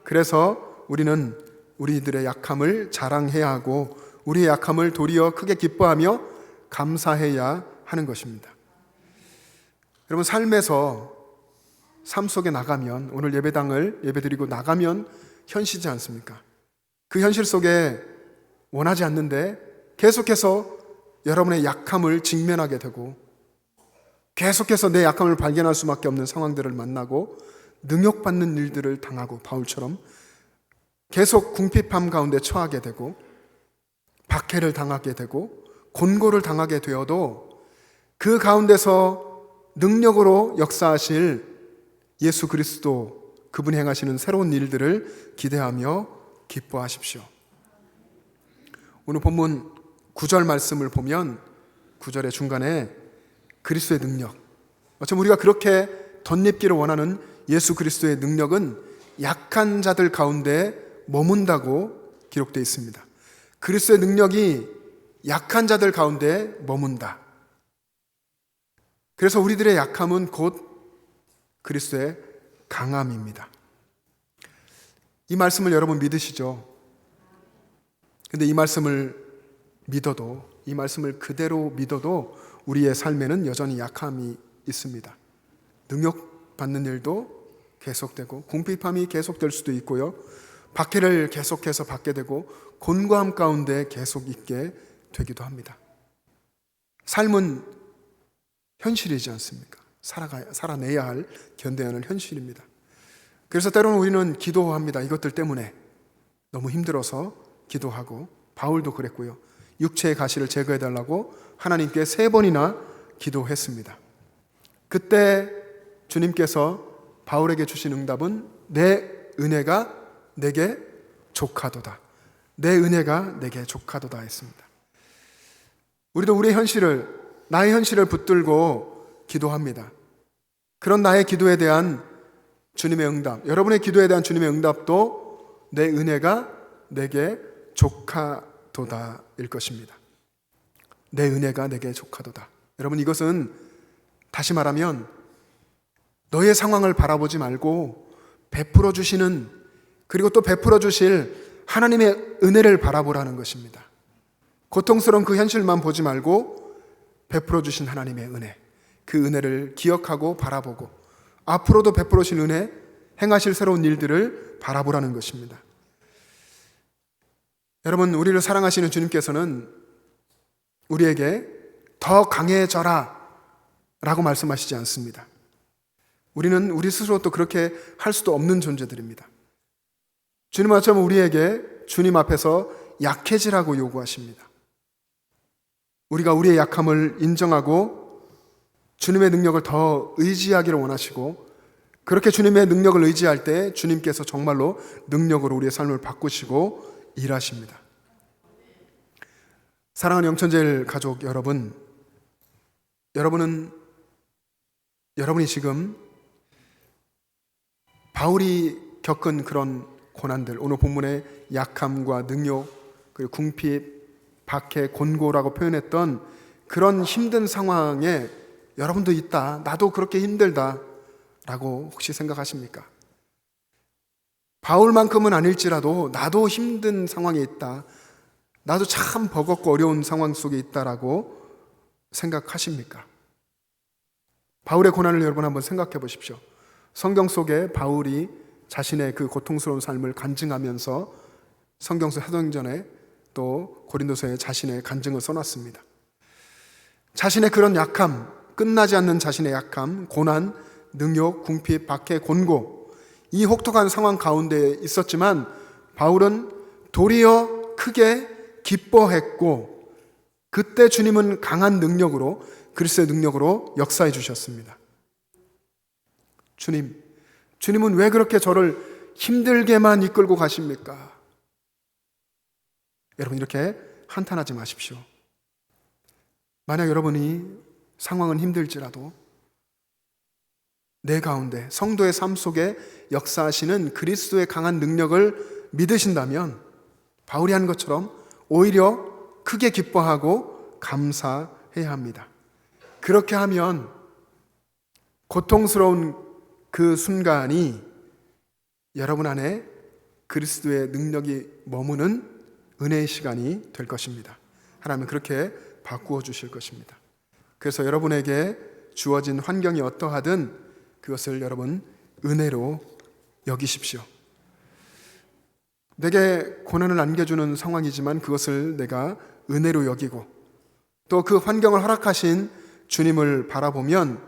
그래서 우리는 우리들의 약함을 자랑해야 하고 우리의 약함을 도리어 크게 기뻐하며 감사해야 하는 것입니다. 여러분, 삶 속에 나가면, 오늘 예배당을 예배드리고 나가면 현실이지 않습니까? 그 현실 속에 원하지 않는데 계속해서 여러분의 약함을 직면하게 되고 계속해서 내 약함을 발견할 수밖에 없는 상황들을 만나고 능욕받는 일들을 당하고 바울처럼 계속 궁핍함 가운데 처하게 되고 박해를 당하게 되고 곤고를 당하게 되어도 그 가운데서 능력으로 역사하실 예수 그리스도, 그분이 행하시는 새로운 일들을 기대하며 기뻐하십시오. 오늘 본문 9절 말씀을 보면 9절의 중간에 그리스도의 능력, 어쩌면 우리가 그렇게 덧입기를 원하는 예수 그리스도의 능력은 약한 자들 가운데 머문다고 기록되어 있습니다. 그리스도의 능력이 약한 자들 가운데 머문다. 그래서 우리들의 약함은 곧 그리스도의 강함입니다. 이 말씀을 여러분 믿으시죠? 근데 이 말씀을 믿어도, 이 말씀을 그대로 믿어도 우리의 삶에는 여전히 약함이 있습니다. 능욕받는 일도 계속되고 궁핍함이 계속될 수도 있고요, 박해를 계속해서 받게 되고 곤고함 가운데 계속 있게 되기도 합니다. 삶은 현실이지 않습니까? 살아내야 할, 견뎌야 하는 현실입니다. 그래서 때로는 우리는 기도합니다. 이것들 때문에 너무 힘들어서 기도하고, 바울도 그랬고요, 육체의 가시를 제거해달라고 하나님께 3번이나 기도했습니다. 그때 주님께서 바울에게 주신 응답은 내 은혜가 내게 족하도다. 내 은혜가 내게 족하도다 했습니다. 우리도 우리의 현실을, 나의 현실을 붙들고 기도합니다. 그런 나의 기도에 대한 주님의 응답, 여러분의 기도에 대한 주님의 응답도 내 은혜가 내게 족하도다 일 것입니다. 내 은혜가 내게 족하도다. 여러분, 이것은 다시 말하면 너의 상황을 바라보지 말고 베풀어 주시는, 그리고 또 베풀어 주실 하나님의 은혜를 바라보라는 것입니다. 고통스러운 그 현실만 보지 말고 베풀어 주신 하나님의 은혜, 그 은혜를 기억하고 바라보고 앞으로도 베풀으신 은혜, 행하실 새로운 일들을 바라보라는 것입니다. 여러분, 우리를 사랑하시는 주님께서는 우리에게 더 강해져라 라고 말씀하시지 않습니다. 우리는 우리 스스로 또 그렇게 할 수도 없는 존재들입니다. 주님은 어쩌면 우리에게 주님 앞에서 약해지라고 요구하십니다. 우리가 우리의 약함을 인정하고 주님의 능력을 더 의지하기를 원하시고, 그렇게 주님의 능력을 의지할 때 주님께서 정말로 능력으로 우리의 삶을 바꾸시고 일하십니다. 사랑하는 영천제일 가족 여러분, 여러분이 지금 바울이 겪은 그런 고난들, 오늘 본문의 약함과 능욕, 그리고 궁핍, 박해, 곤고라고 표현했던 그런 힘든 상황에 여러분도 있다, 나도 그렇게 힘들다 라고 혹시 생각하십니까? 바울만큼은 아닐지라도 나도 힘든 상황에 있다, 나도 참 버겁고 어려운 상황 속에 있다라고 생각하십니까? 바울의 고난을 여러분 한번 생각해 보십시오. 성경 속에 바울이 자신의 그 고통스러운 삶을 간증하면서 성경서 사도행전에 또 고린도서에 자신의 간증을 써놨습니다. 자신의 그런 약함, 끝나지 않는 자신의 약함, 고난, 능욕, 궁핍, 박해, 곤고, 이 혹독한 상황 가운데 있었지만 바울은 도리어 크게 기뻐했고, 그때 주님은 강한 능력으로, 그리스도의 능력으로 역사해 주셨습니다. 주님은 왜 그렇게 저를 힘들게만 이끌고 가십니까? 여러분, 이렇게 한탄하지 마십시오. 만약 여러분이 상황은 힘들지라도 내 가운데 성도의 삶 속에 역사하시는 그리스도의 강한 능력을 믿으신다면 바울이 한 것처럼 오히려 크게 기뻐하고 감사해야 합니다. 그렇게 하면 고통스러운 그 순간이 여러분 안에 그리스도의 능력이 머무는 은혜의 시간이 될 것입니다. 하나님은 그렇게 바꾸어 주실 것입니다. 그래서 여러분에게 주어진 환경이 어떠하든 그것을 여러분 은혜로 여기십시오. 내게 고난을 안겨주는 상황이지만 그것을 내가 은혜로 여기고, 또 그 환경을 허락하신 주님을 바라보면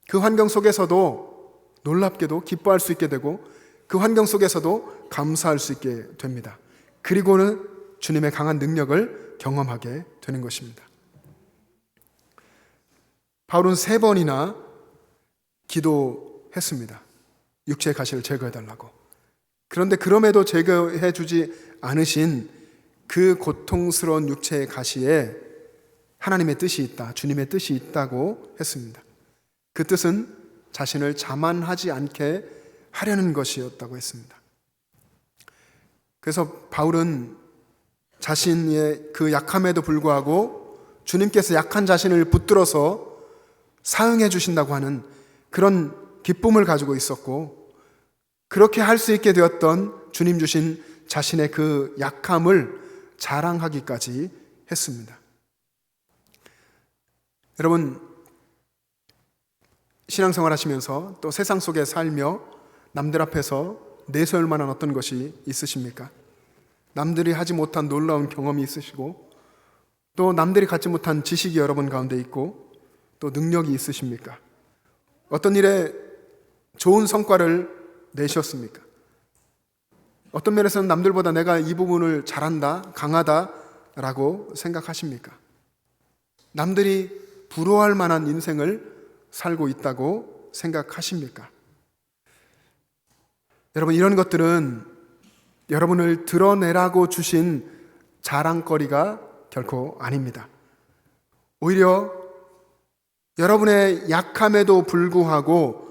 그 환경 속에서도 놀랍게도 기뻐할 수 있게 되고, 그 환경 속에서도 감사할 수 있게 됩니다. 그리고는 주님의 강한 능력을 경험하게 되는 것입니다. 바울은 3번이나 기도했습니다. 육체의 가시를 제거해달라고. 그런데 그럼에도 제거해 주지 않으신 그 고통스러운 육체의 가시에 하나님의 뜻이 있다, 주님의 뜻이 있다고 했습니다. 그 뜻은 자신을 자만하지 않게 하려는 것이었다고 했습니다. 그래서 바울은 자신의 그 약함에도 불구하고 주님께서 약한 자신을 붙들어서 사용해 주신다고 하는 그런 기쁨을 가지고 있었고, 그렇게 할 수 있게 되었던 주님 주신 자신의 그 약함을 자랑하기까지 했습니다. 여러분, 신앙생활 하시면서 또 세상 속에 살며 남들 앞에서 내세울 만한 어떤 것이 있으십니까? 남들이 하지 못한 놀라운 경험이 있으시고, 또 남들이 갖지 못한 지식이 여러분 가운데 있고, 또 능력이 있으십니까? 어떤 일에 좋은 성과를 내셨습니까? 어떤 면에서는 남들보다 내가 이 부분을 잘한다, 강하다라고 생각하십니까? 남들이 부러워할 만한 인생을 살고 있다고 생각하십니까? 여러분, 이런 것들은 여러분을 드러내라고 주신 자랑거리가 결코 아닙니다. 오히려 여러분의 약함에도 불구하고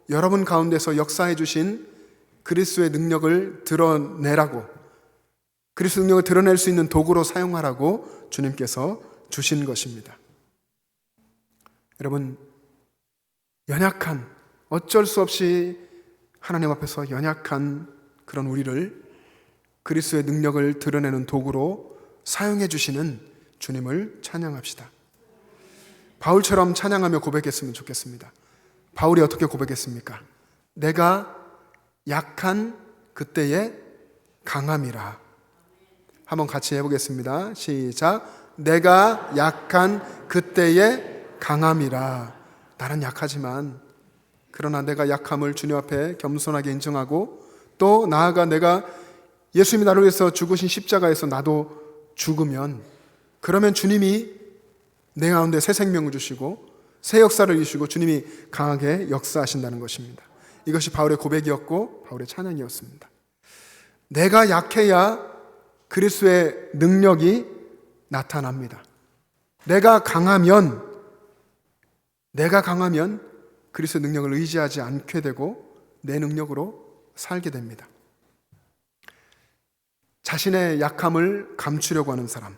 여러분 가운데서 역사해 주신 그리스도의 능력을 드러내라고, 그리스도의 능력을 드러낼 수 있는 도구로 사용하라고 주님께서 주신 것입니다. 여러분, 연약한, 어쩔 수 없이 하나님 앞에서 연약한 그런 우리를 그리스도의 능력을 드러내는 도구로 사용해 주시는 주님을 찬양합시다. 바울처럼 찬양하며 고백했으면 좋겠습니다. 바울이 어떻게 고백했습니까? 내가 약한 그때의 강함이라. 한번 같이 해보겠습니다. 시작. 내가 약한 그때의 강함이라. 나는 약하지만 그러나 내가 약함을 주님 앞에 겸손하게 인정하고 또 나아가 내가 예수님이 나를 위해서 죽으신 십자가에서 나도 죽으면 그러면 주님이 내 가운데 새 생명을 주시고 새 역사를 이루시고 주님이 강하게 역사하신다는 것입니다. 이것이 바울의 고백이었고 바울의 찬양이었습니다. 내가 약해야 그리스도의 능력이 나타납니다. 내가 강하면 그리스도의 능력을 의지하지 않게 되고 내 능력으로 살게 됩니다. 자신의 약함을 감추려고 하는 사람,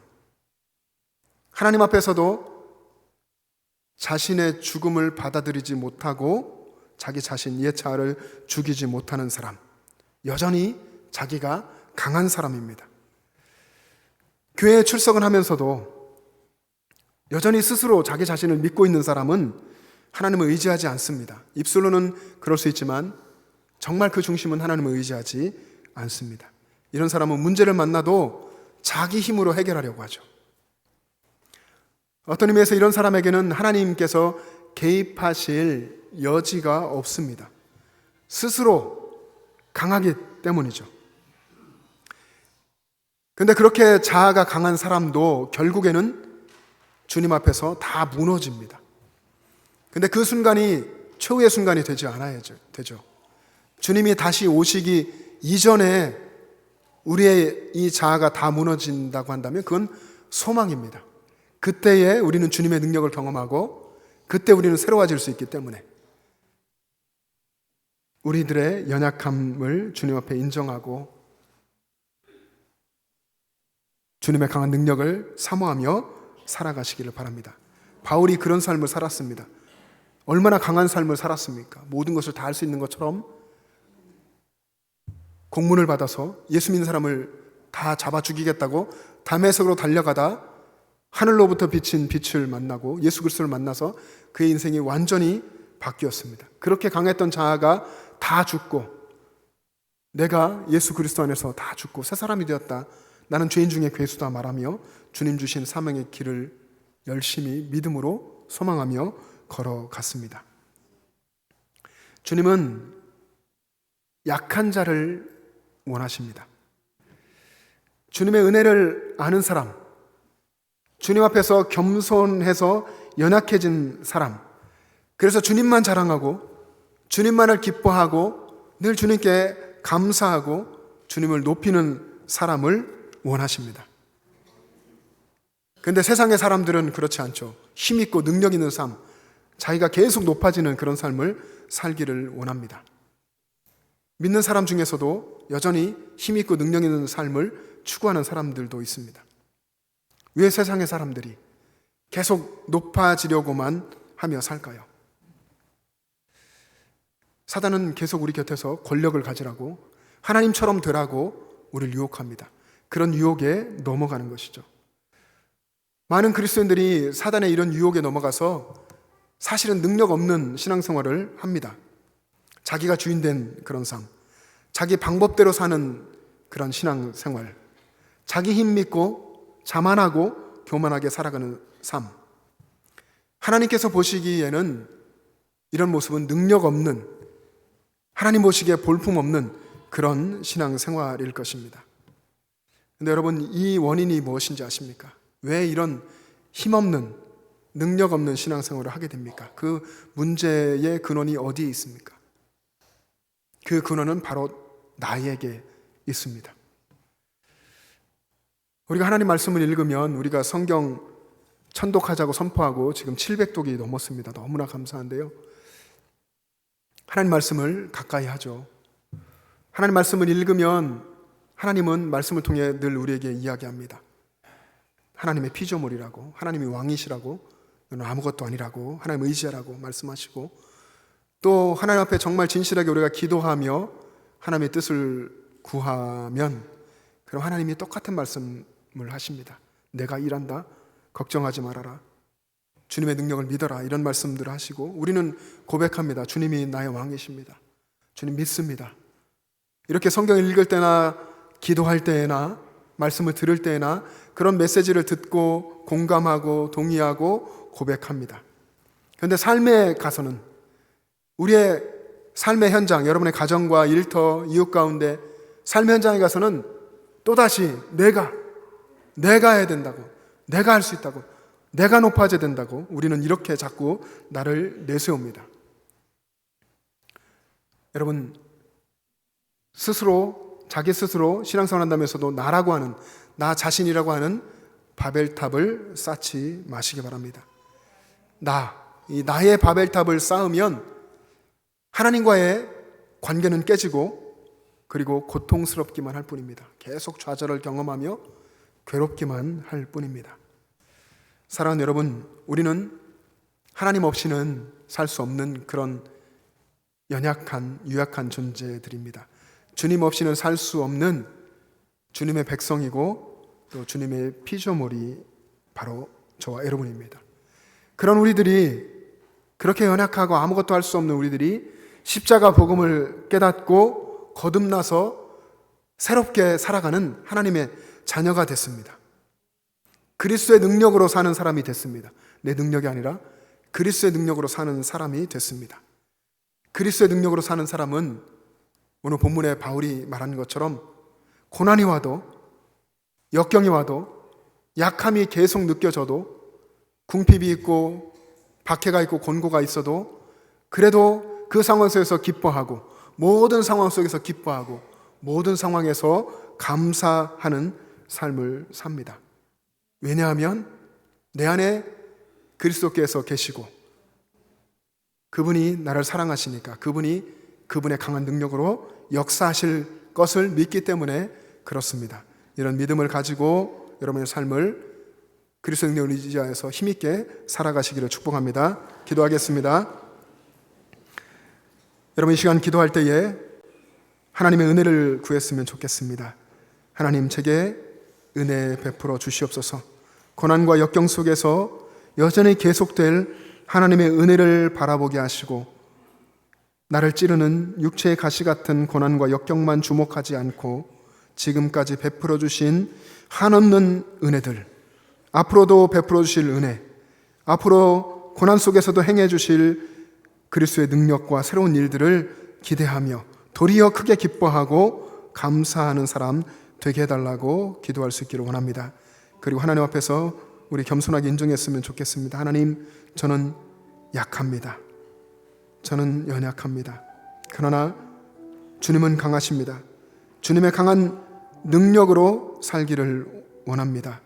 하나님 앞에서도 자신의 죽음을 받아들이지 못하고 자기 자신 이해차를 죽이지 못하는 사람, 여전히 자기가 강한 사람입니다. 교회에 출석을 하면서도 여전히 스스로 자기 자신을 믿고 있는 사람은 하나님을 의지하지 않습니다. 입술로는 그럴 수 있지만 정말 그 중심은 하나님을 의지하지 않습니다. 이런 사람은 문제를 만나도 자기 힘으로 해결하려고 하죠. 어떤 의미에서 이런 사람에게는 하나님께서 개입하실 여지가 없습니다. 스스로 강하기 때문이죠. 근데 그렇게 자아가 강한 사람도 결국에는 주님 앞에서 다 무너집니다. 근데 그 순간이 최후의 순간이 되지 않아야 되죠. 주님이 다시 오시기 이전에 우리의 이 자아가 다 무너진다고 한다면 그건 소망입니다. 그때에 우리는 주님의 능력을 경험하고 그때 우리는 새로워질 수 있기 때문에 우리들의 연약함을 주님 앞에 인정하고 주님의 강한 능력을 사모하며 살아가시기를 바랍니다. 바울이 그런 삶을 살았습니다. 얼마나 강한 삶을 살았습니까? 모든 것을 다 할 수 있는 것처럼 공문을 받아서 예수 믿는 사람을 다 잡아 죽이겠다고 다메섹으로 달려가다 하늘로부터 비친 빛을 만나고 예수 그리스도를 만나서 그의 인생이 완전히 바뀌었습니다. 그렇게 강했던 자아가 다 죽고 내가 예수 그리스도 안에서 다 죽고 새 사람이 되었다. 나는 죄인 중에 괴수다 말하며 주님 주신 사명의 길을 열심히 믿음으로 소망하며 걸어갔습니다. 주님은 약한 자를 원하십니다. 주님의 은혜를 아는 사람, 주님 앞에서 겸손해서 연약해진 사람, 그래서 주님만 자랑하고 주님만을 기뻐하고 늘 주님께 감사하고 주님을 높이는 사람을 원하십니다. 그런데 세상의 사람들은 그렇지 않죠. 힘있고 능력 있는 삶, 자기가 계속 높아지는 그런 삶을 살기를 원합니다. 믿는 사람 중에서도 여전히 힘있고 능력 있는 삶을 추구하는 사람들도 있습니다. 왜 세상의 사람들이 계속 높아지려고만 하며 살까요? 사단은 계속 우리 곁에서 권력을 가지라고 하나님처럼 되라고 우리를 유혹합니다. 그런 유혹에 넘어가는 것이죠. 많은 그리스도인들이 사단의 이런 유혹에 넘어가서 사실은 능력 없는 신앙생활을 합니다. 자기가 주인된 그런 삶, 자기 방법대로 사는 그런 신앙생활, 자기 힘 믿고 자만하고 교만하게 살아가는 삶. 하나님께서 보시기에는 이런 모습은 능력 없는, 하나님 보시기에 볼품없는 그런 신앙생활일 것입니다. 근데 여러분, 이 원인이 무엇인지 아십니까? 왜 이런 힘없는, 능력 없는 신앙생활을 하게 됩니까? 그 문제의 근원이 어디에 있습니까? 그 근원은 바로 나에게 있습니다. 우리가 하나님 말씀을 읽으면 우리가 성경 천독하자고 선포하고 지금 700독이 넘었습니다. 너무나 감사한데요. 하나님 말씀을 가까이 하죠. 하나님 말씀을 읽으면 하나님은 말씀을 통해 늘 우리에게 이야기합니다. 하나님의 피조물이라고, 하나님이 왕이시라고, 너는 아무것도 아니라고, 하나님 의지하라고 말씀하시고, 또 하나님 앞에 정말 진실하게 우리가 기도하며 하나님의 뜻을 구하면 그럼 하나님이 똑같은 말씀을 하십니다. 내가 일한다. 걱정하지 말아라. 주님의 능력을 믿어라, 이런 말씀들을 하시고 우리는 고백합니다. 주님이 나의 왕이십니다. 주님 믿습니다. 이렇게 성경을 읽을 때나 기도할 때나 말씀을 들을 때나 그런 메시지를 듣고 공감하고 동의하고 고백합니다. 그런데 삶에 가서는, 우리의 삶의 현장, 여러분의 가정과 일터, 이웃 가운데 삶의 현장에 가서는 또다시 내가 해야 된다고, 내가 할 수 있다고, 내가 높아져야 된다고 우리는 이렇게 자꾸 나를 내세웁니다. 여러분, 자기 스스로 신앙생활 한다면서도 나라고 하는, 나 자신이라고 하는 바벨탑을 쌓지 마시기 바랍니다. 이 나의 바벨탑을 쌓으면 하나님과의 관계는 깨지고 그리고 고통스럽기만 할 뿐입니다. 계속 좌절을 경험하며 괴롭기만 할 뿐입니다. 사랑하는 여러분, 우리는 하나님 없이는 살 수 없는 그런 유약한 존재들입니다. 주님 없이는 살 수 없는 주님의 백성이고 또 주님의 피조물이 바로 저와 여러분입니다. 그런 우리들이, 그렇게 연약하고 아무것도 할 수 없는 우리들이 십자가 복음을 깨닫고 거듭나서 새롭게 살아가는 하나님의 자녀가 됐습니다. 그리스도의 능력으로 사는 사람이 됐습니다. 내 능력이 아니라 그리스도의 능력으로 사는 사람이 됐습니다. 그리스도의 능력으로 사는 사람은 오늘 본문에 바울이 말하는 것처럼 고난이 와도, 역경이 와도, 약함이 계속 느껴져도, 궁핍이 있고 박해가 있고 곤고가 있어도 그래도 그 상황 속에서 기뻐하고, 모든 상황 속에서 기뻐하고, 모든 상황에서 감사하는 삶을 삽니다. 왜냐하면 내 안에 그리스도께서 계시고 그분이 나를 사랑하시니까, 그분이 그분의 강한 능력으로 역사하실 것을 믿기 때문에 그렇습니다. 이런 믿음을 가지고 여러분의 삶을 그리스도의 능력을 의지하여서 힘있게 살아가시기를 축복합니다. 기도하겠습니다. 여러분, 이 시간 기도할 때에 하나님의 은혜를 구했으면 좋겠습니다. 하나님, 제게 은혜 베풀어 주시옵소서. 고난과 역경 속에서 여전히 계속될 하나님의 은혜를 바라보게 하시고 나를 찌르는 육체의 가시 같은 고난과 역경만 주목하지 않고 지금까지 베풀어 주신 한없는 은혜들, 앞으로도 베풀어 주실 은혜, 앞으로 고난 속에서도 행해 주실 그리스도의 능력과 새로운 일들을 기대하며 도리어 크게 기뻐하고 감사하는 사람 되게 해달라고 기도할 수 있기를 원합니다. 그리고 하나님 앞에서 우리 겸손하게 인정했으면 좋겠습니다. 하나님, 저는 약합니다. 저는 연약합니다. 그러나 주님은 강하십니다. 주님의 강한 능력으로 살기를 원합니다.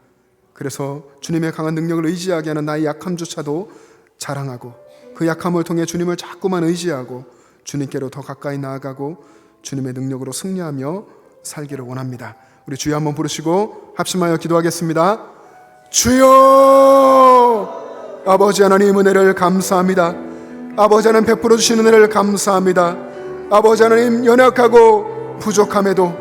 그래서 주님의 강한 능력을 의지하게 하는 나의 약함조차도 자랑하고 그 약함을 통해 주님을 자꾸만 의지하고 주님께로 더 가까이 나아가고 주님의 능력으로 승리하며 살기를 원합니다. 우리 주여 한번 부르시고 합심하여 기도하겠습니다. 주여! 아버지 하나님, 은혜를 감사합니다. 아버지 하나님, 베풀어 주신 은혜를 감사합니다. 아버지 하나님, 연약하고 부족함에도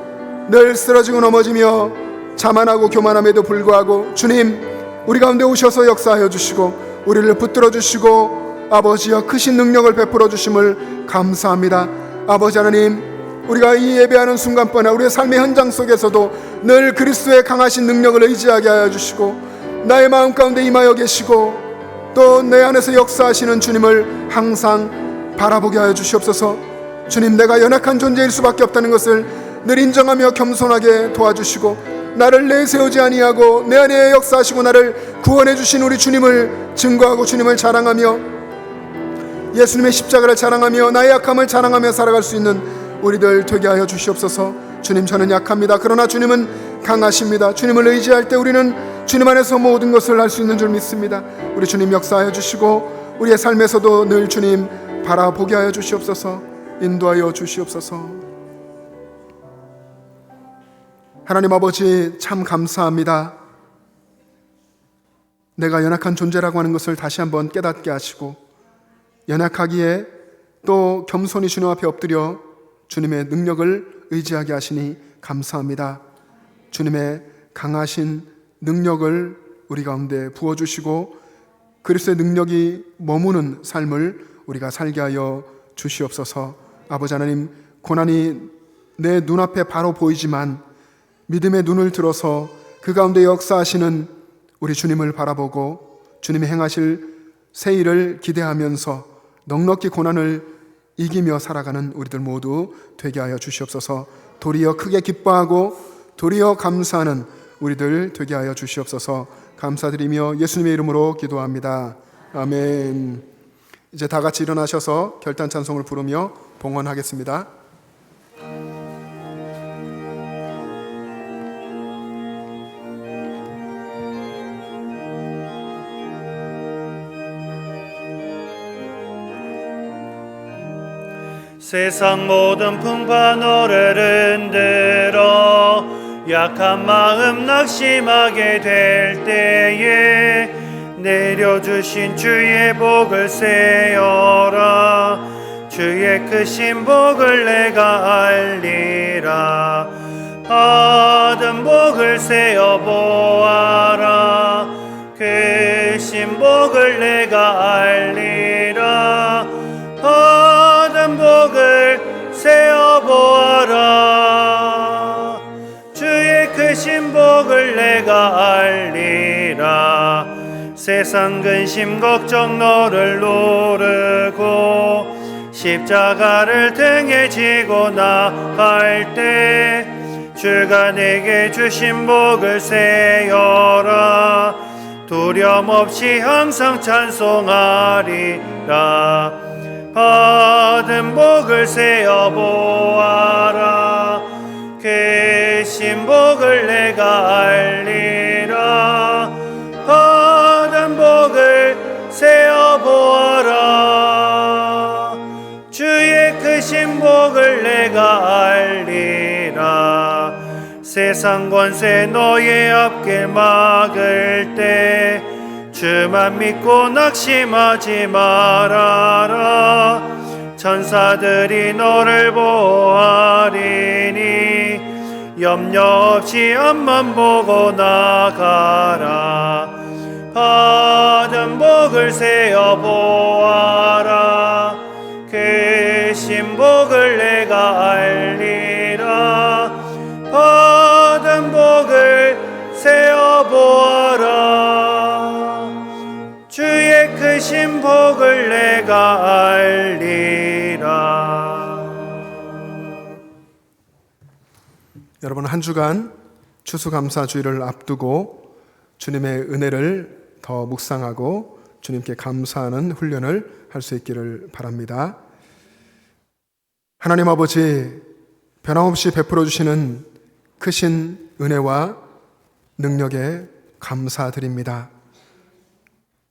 늘 쓰러지고 넘어지며 자만하고 교만함에도 불구하고 주님, 우리 가운데 오셔서 역사하여 주시고 우리를 붙들어 주시고 아버지여 크신 능력을 베풀어 주심을 감사합니다. 아버지 하나님, 우리가 이 예배하는 순간뿐이나 우리의 삶의 현장 속에서도 늘 그리스도의 강하신 능력을 의지하게 하여 주시고 나의 마음 가운데 임하여 계시고 또 내 안에서 역사하시는 주님을 항상 바라보게 하여 주시옵소서. 주님, 내가 연약한 존재일 수밖에 없다는 것을 늘 인정하며 겸손하게 도와주시고 나를 내세우지 아니하고 내 안에 역사하시고 나를 구원해 주신 우리 주님을 증거하고 주님을 자랑하며 예수님의 십자가를 자랑하며 나의 약함을 자랑하며 살아갈 수 있는 우리들 되게 하여 주시옵소서. 주님, 저는 약합니다. 그러나 주님은 강하십니다. 주님을 의지할 때 우리는 주님 안에서 모든 것을 할 수 있는 줄 믿습니다. 우리 주님 역사하여 주시고 우리의 삶에서도 늘 주님 바라보게 하여 주시옵소서. 인도하여 주시옵소서. 하나님 아버지, 참 감사합니다. 내가 연약한 존재라고 하는 것을 다시 한번 깨닫게 하시고 연약하기에 또 겸손히 주님 앞에 엎드려 주님의 능력을 의지하게 하시니 감사합니다. 주님의 강하신 능력을 우리 가운데 부어주시고 그리스도의 능력이 머무는 삶을 우리가 살게 하여 주시옵소서. 아버지 하나님, 고난이 내 눈앞에 바로 보이지만 믿음의 눈을 들어서 그 가운데 역사하시는 우리 주님을 바라보고 주님이 행하실 새 일을 기대하면서 넉넉히 고난을 이기며 살아가는 우리들 모두 되게 하여 주시옵소서. 도리어 크게 기뻐하고 도리어 감사하는 우리들 되게 하여 주시옵소서. 감사드리며 예수님의 이름으로 기도합니다. 아멘. 이제 다 같이 일어나셔서 결단 찬송을 부르며 봉헌하겠습니다. 세상 모든 풍파 너를 흔들어 약한 마음 낙심하게 될 때에 내려주신 주의 복을 세어라. 주의 크신 복을 내가 알리라. 받은 복을 세어 보아라. 크신 복을 내가 알리라. 받은 복을 세어 보아라. 주의 크신 복을 내가 알리라. 세상 근심 걱정 너를 누르고 십자가를 등에 지고 나갈 때 주가 내게 주신 복을 세어라. 두려움 없이 항상 찬송하리라. 받은 복을 세어 보아라. 계신 복을 내가 알리라. 받은 복을 세어 보아라. 주의 크신 복을 내가 알리라. 세상 권세 너의 앞길 막을 때 주만 믿고 낙심하지 말아라. 천사들이 너를 보호하리니 염려 없이 앞만 보고 나가라. 받은 복을 세어 보아라. 계신 복을 내가 알리라. 받은 복을 세어 보아라. 주의 크신 복을 내가 알리라. 여러분, 한 주간 추수감사주일을 앞두고 주님의 은혜를 더 묵상하고 주님께 감사하는 훈련을 할 수 있기를 바랍니다. 하나님 아버지, 변함없이 베풀어 주시는 크신 은혜와 능력에 감사드립니다.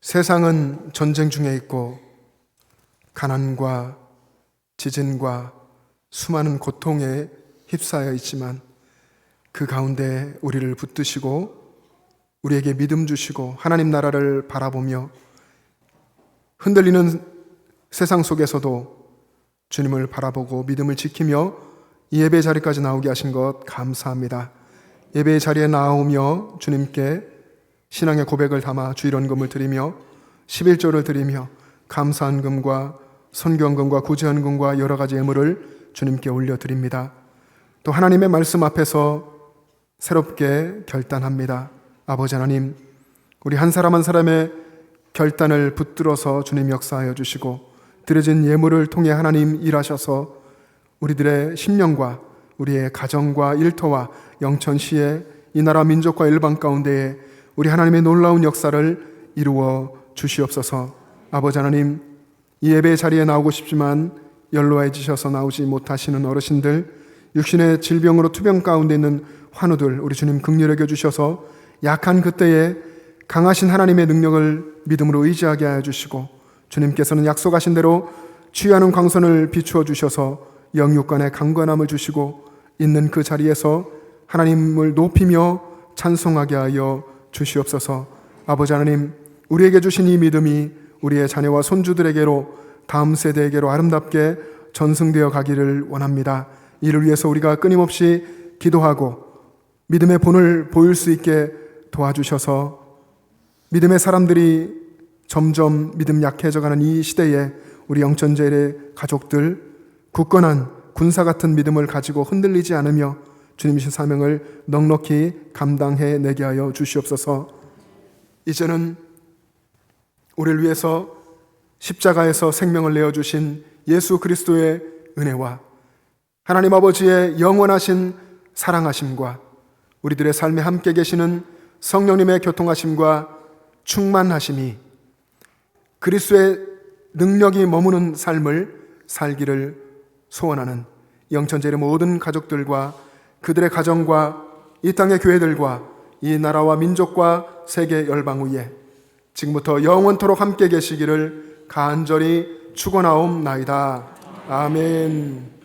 세상은 전쟁 중에 있고 가난과 지진과 수많은 고통에 휩싸여 있지만 그 가운데 우리를 붙드시고 우리에게 믿음 주시고 하나님 나라를 바라보며 흔들리는 세상 속에서도 주님을 바라보고 믿음을 지키며 이 예배 자리까지 나오게 하신 것 감사합니다. 예배 자리에 나오며 주님께 신앙의 고백을 담아 주일원금을 드리며 11조를 드리며 감사헌금과 선교헌금과 구제헌금과 여러 가지 예물을 주님께 올려드립니다. 또 하나님의 말씀 앞에서 새롭게 결단합니다. 아버지 하나님, 우리 한 사람 한 사람의 결단을 붙들어서 주님 역사하여 주시고 드려진 예물을 통해 하나님 일하셔서 우리들의 심령과 우리의 가정과 일터와 영천시의 이 나라 민족과 일방 가운데에 우리 하나님의 놀라운 역사를 이루어 주시옵소서. 아버지 하나님, 이 예배 자리에 나오고 싶지만 연로해지셔서 나오지 못하시는 어르신들, 육신의 질병으로 투병 가운데 있는 환우들, 우리 주님 긍휼히 여겨 주셔서 약한 그때에 강하신 하나님의 능력을 믿음으로 의지하게 하여 주시고 주님께서는 약속하신 대로 취하는 광선을 비추어 주셔서 영육간의 강건함을 주시고 있는 그 자리에서 하나님을 높이며 찬송하게 하여 주시옵소서. 아버지 하나님, 우리에게 주신 이 믿음이 우리의 자녀와 손주들에게로 다음 세대에게로 아름답게 전승되어 가기를 원합니다. 이를 위해서 우리가 끊임없이 기도하고 믿음의 본을 보일 수 있게 도와주셔서 믿음의 사람들이 점점 믿음 약해져가는 이 시대에 우리 영천제일의 가족들 굳건한 군사 같은 믿음을 가지고 흔들리지 않으며 주님이신 사명을 넉넉히 감당해 내게 하여 주시옵소서. 이제는 우리를 위해서 십자가에서 생명을 내어주신 예수 그리스도의 은혜와 하나님 아버지의 영원하신 사랑하심과 우리들의 삶에 함께 계시는 성령님의 교통하심과 충만하심이 그리스도의 능력이 머무는 삶을 살기를 소원하는 영천제일의 모든 가족들과 그들의 가정과 이 땅의 교회들과 이 나라와 민족과 세계 열방 위에 지금부터 영원토록 함께 계시기를 간절히 축원하옵나이다. 아멘.